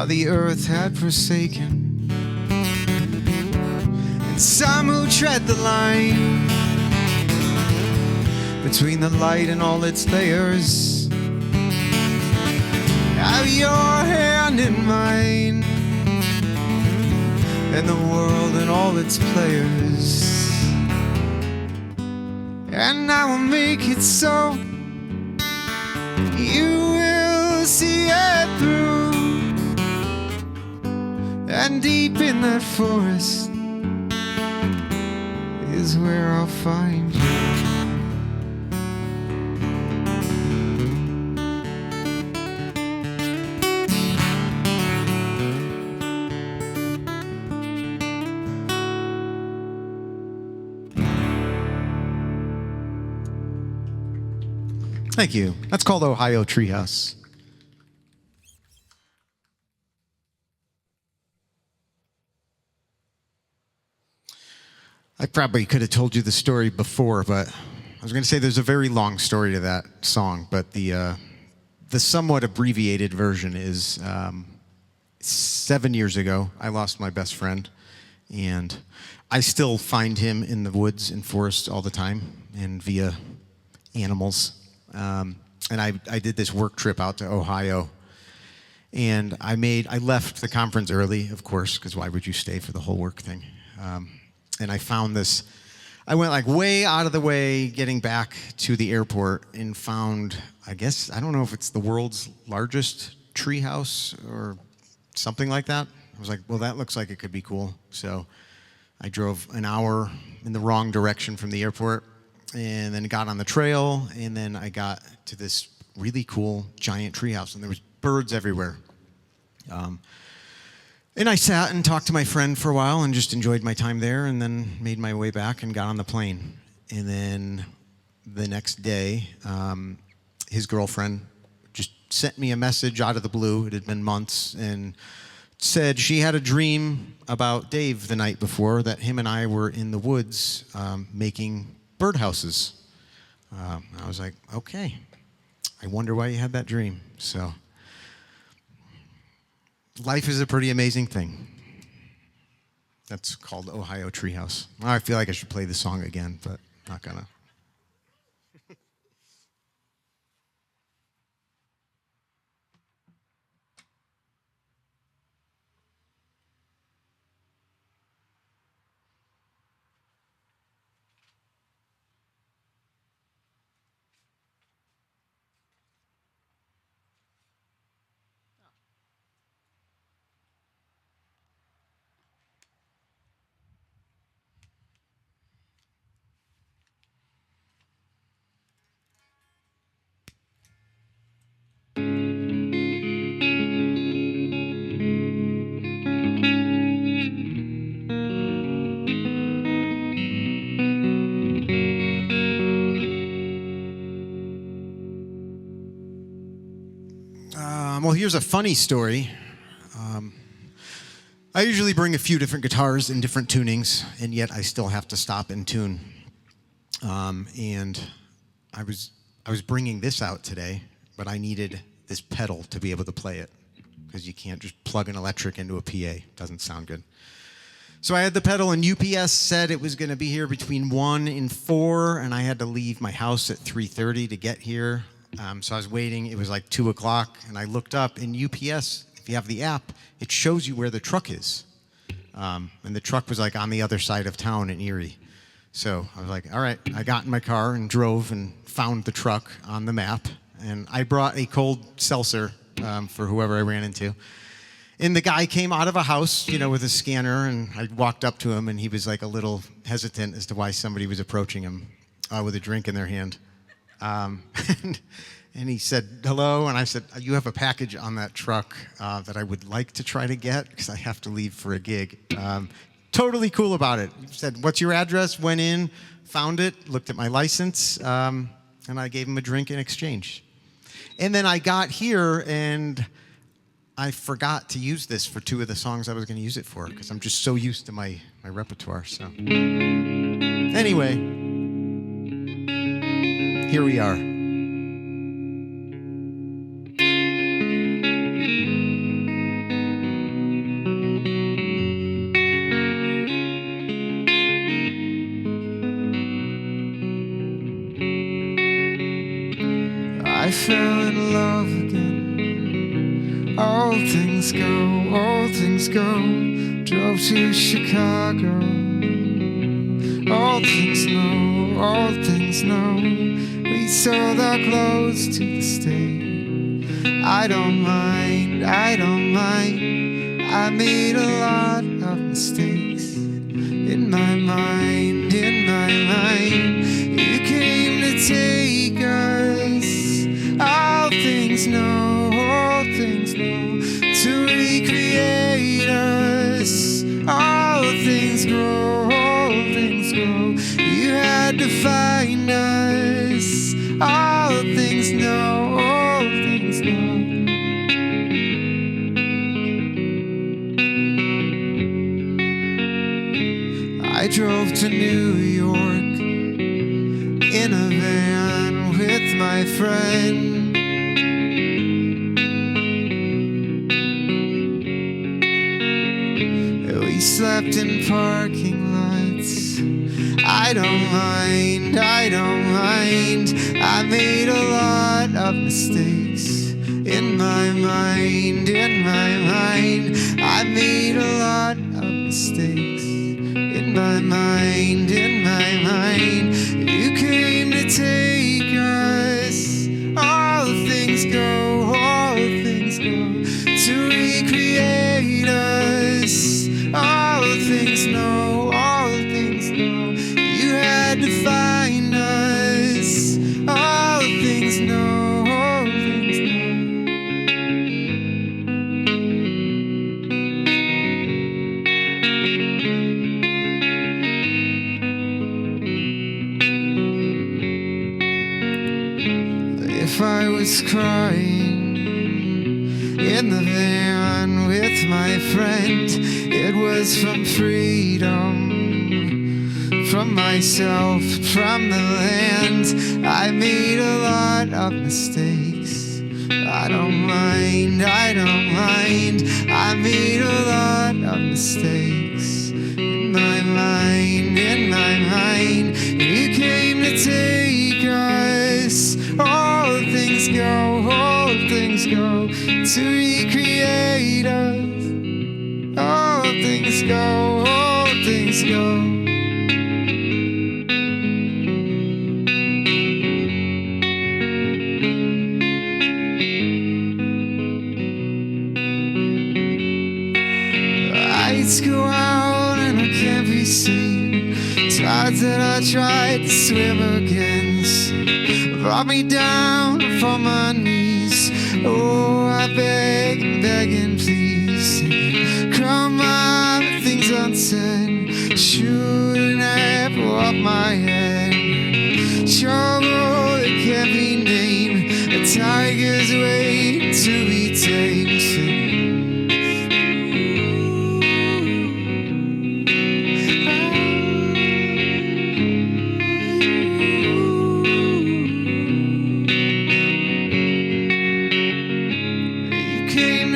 the earth had forsaken, and some who tread the line between the light and all its layers. Have your hand in mine, and the world and all its players, and I will make it so you will see it through, and deep in that forest is where I'll find you. Thank you. That's called Ohio Treehouse. I probably could have told you the story before, but was going to say there's a very long story to that song, but the somewhat abbreviated version is 7 years ago, I lost my best friend, and I still find him in the woods and forests all the time, and via animals. And I did this work trip out to Ohio, and I left the conference early, of course, because why would you stay for the whole work thing? And I found this. I went like way out of the way getting back to the airport and found, I guess, I don't know if it's the world's largest treehouse or something like that. I was like, well, that looks like it could be cool. So I drove an hour in the wrong direction from the airport and then got on the trail, and then I got to this really cool giant treehouse, and there was birds everywhere. And I sat and talked to my friend for a while and just enjoyed my time there, and then made my way back and got on the plane. And then the next day, his girlfriend just sent me a message out of the blue. It had been months, and said she had a dream about Dave the night before, that him and I were in the woods making birdhouses. I was like, okay, I wonder why you had that dream. So life is a pretty amazing thing. That's called Ohio Treehouse. I feel like I should play the song again, but not gonna. Well, here's a funny story. I usually bring a few different guitars in different tunings, and yet I still have to stop and tune. And I was bringing this out today, but I needed this pedal to be able to play it, because you can't just plug an electric into a PA. It doesn't sound good. So I had the pedal, and UPS said it was going to be here between 1 and 4, and I had to leave my house at 3:30 to get here. So I was waiting. It was like 2 o'clock, and I looked up, and UPS, if you have the app, it shows you where the truck is. And the truck was like on the other side of town in Erie. So I was like, all right. I got in my car and drove and found the truck on the map. And I brought a cold seltzer for whoever I ran into. And the guy came out of a house, with a scanner, and I walked up to him, and he was like a little hesitant as to why somebody was approaching him with a drink in their hand. And he said, hello, and I said, you have a package on that truck that I would like to try to get, because I have to leave for a gig. Totally cool about it. He said, what's your address? Went in, found it, looked at my license, and I gave him a drink in exchange. And then I got here, and I forgot to use this for 2 of the songs I was going to use it for, because I'm just so used to my repertoire. So anyway, here we are. I fell in love again. All things go. Drove to Chicago. All things know. We sold our clothes to the state. I don't mind. I made a lot of mistakes. In my mind. You came to take us. All things know. To recreate us. All things grow. You had to find us. All things know. I drove to New York. in a van with my friend. We slept in parking lots. I don't mind, I don't mind. I made a lot of mistakes in my mind, in my mind. I made a lot of mistakes in my mind, in my mind. You came to take us. All things go, all things go, to recreate us. All things know, all things know. You had to find us. All things know, all things know. If I was crying in the van with my friend, it was from freedom, from myself, from the land. I made a lot of mistakes. I don't mind, I don't mind. I made a lot of mistakes in my mind, in my mind. You came to take us. All things go, all things go, to recreate us. All things go, all things go. Lights go out and I can't be seen. Tides that I tried to swim against brought me down from my knees. Oh, I beg and beg and please, come on, things unsaid. Shouldn't have walked my head. Trouble that can't be named. A tiger's waiting to be tamed.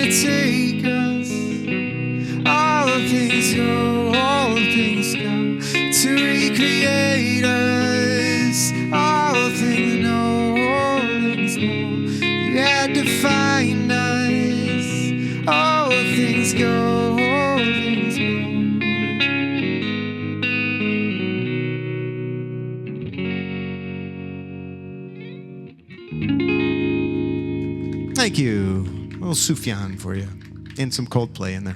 Take us. All things go, all things go, to recreate us. All things know, all things know. You had to find us. All things go, all things go. Thank you. A little Sufjan for you. And some Coldplay in there.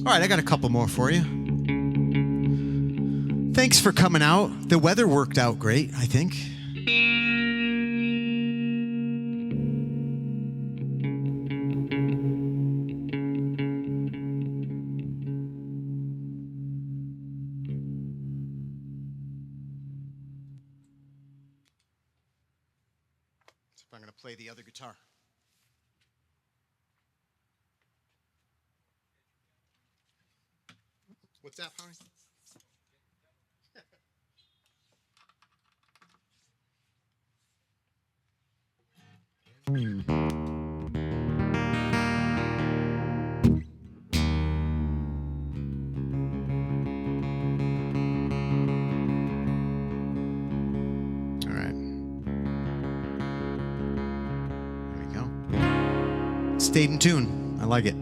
All right, I got a couple more for you. Thanks for coming out. The weather worked out great, I think. I'm going to play the other guitar. What's that, Howie? All right. There we go. Stayed in tune. I like it.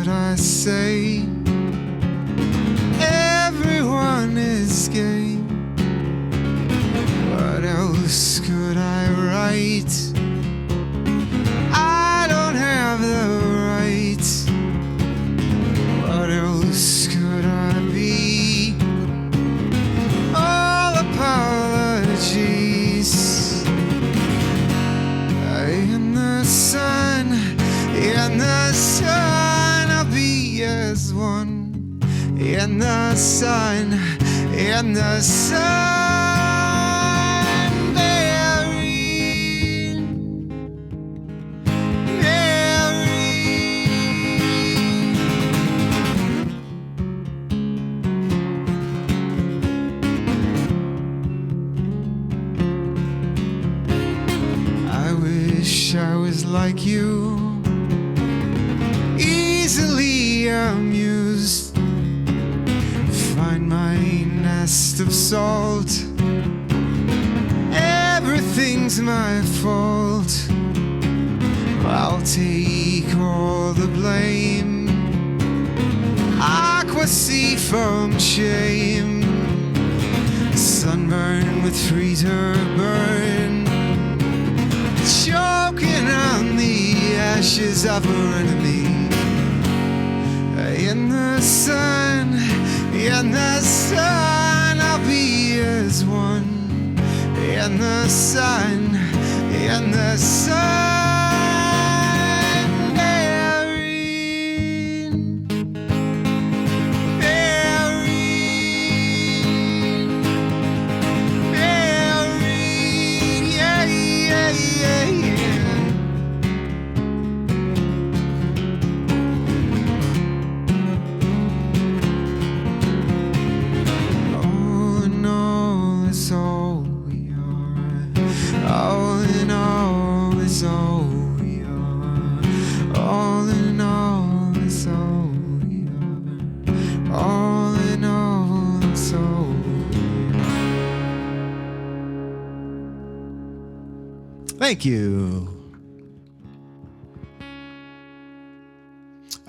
could I say? Everyone is gay. What else could I write? I don't have the right. What else could I be? All apologies. In the sun, I'll be as one. In the sun, Mary, Mary. I wish I was like you, easily amused. Find my nest of salt. Everything's my fault. I'll take all the blame. Aqua sea from shame. Sunburn with freezer burn. Choking on the ashes of her enemy. In the sun, I'll be as one. In the sun, Mary, Mary, Mary, yeah, yeah, yeah, yeah. All in all, it's all we are. All in all, it's all we are. All in all, it's all we are. All in all, it's all we are. Thank you.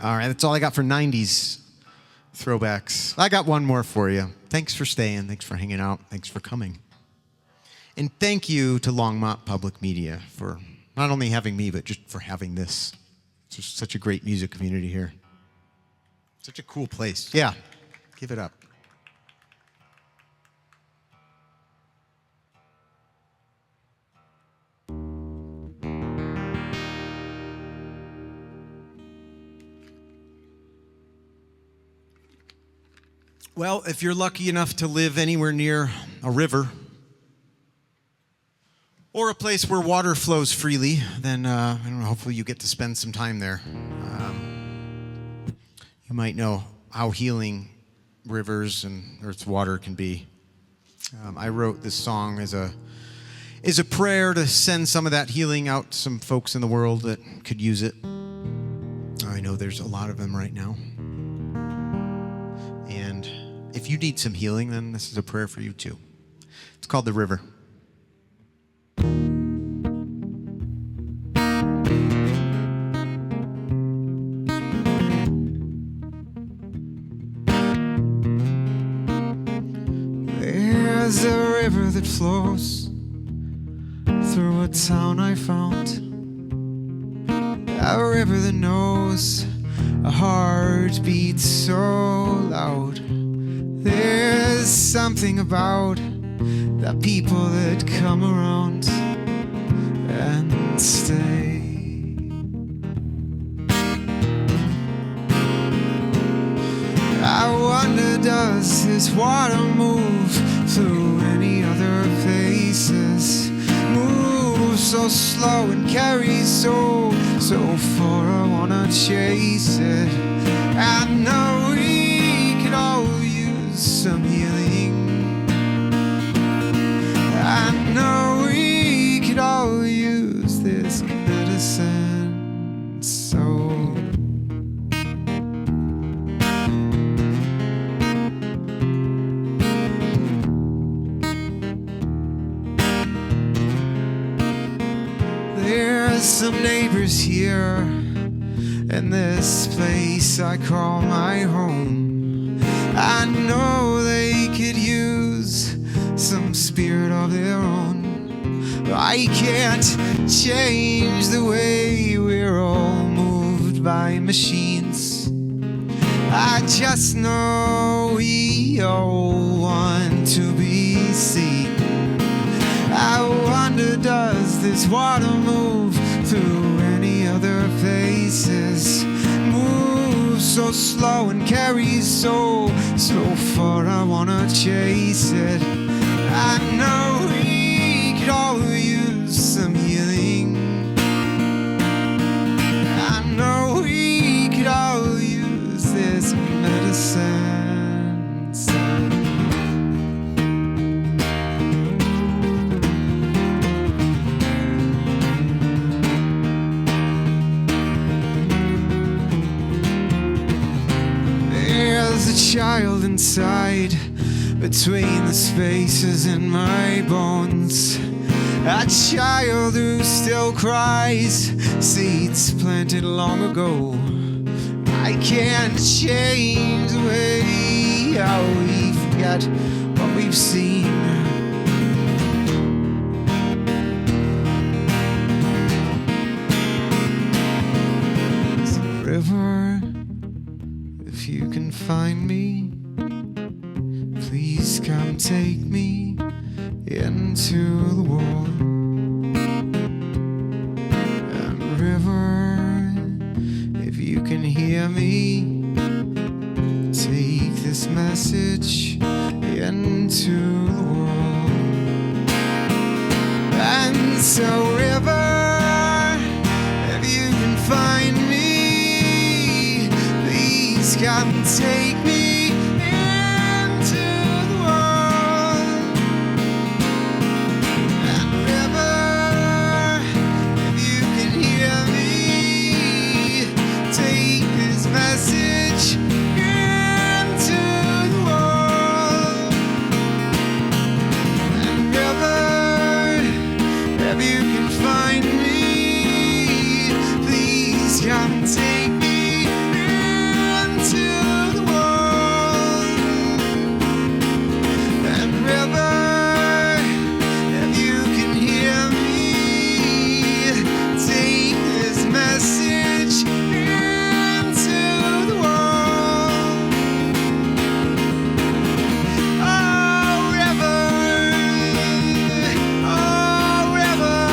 All right, that's all I got for 90s throwbacks. I got one more for you. Thanks for staying. Thanks for hanging out. Thanks for coming. And thank you to Longmont Public Media for not only having me, but just for having this. It's just such a great music community here. Such a cool place. Yeah, give it up. Well, if you're lucky enough to live anywhere near a river or a place where water flows freely, then I don't know, hopefully you get to spend some time there. You might know how healing rivers and Earth's water can be. I wrote this song as a prayer to send some of that healing out to some folks in the world that could use it. I know there's a lot of them right now. And if you need some healing, then this is a prayer for you too. It's called The River. There's a river that flows through a town I found. A river that knows a heartbeat so loud. There's something about the people that come around and stay. I wonder, does this water move through any other places? Move so slow and carry so far, I wanna chase it. I know we could all use some healing. I know we could all use this medicine. So there's some neighbors here, in this place I call my home. I know they could use some spirit of their own. I can't change the way we're all moved by machines. I just know we all want to be seen. I wonder, does this water move through any other faces? Move so slow and carries so far, I wanna chase it. I know we could all use some healing. I know we could all use this medicine. There's a child inside, between the spaces in my bones. A child who still cries, seeds planted long ago. I can't change the way how we forget what we've seen. There's a river, if you can find me, please come take me into the world. And river, if you can hear me, take this message into the world. And so river, if you can find me, please come take me into the world. And river, if you can hear me, take this message into the world. And river, if you can find me, please come take me into the world. And river, if you can hear me, take this message into the world. Oh, river, oh, river,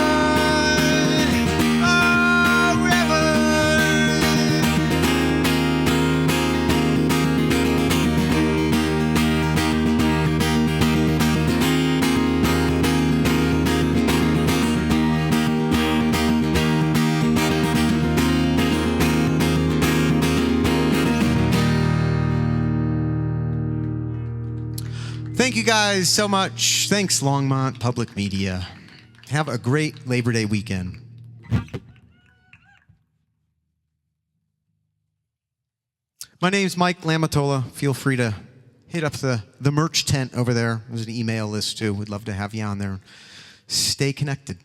oh, river. Thank you guys so much. Thanks, Longmont Public Media. Have a great Labor Day weekend. My name's Mike Lamitola. Feel free to hit up the merch tent over there. There's an email list too. We'd love to have you on there. Stay connected.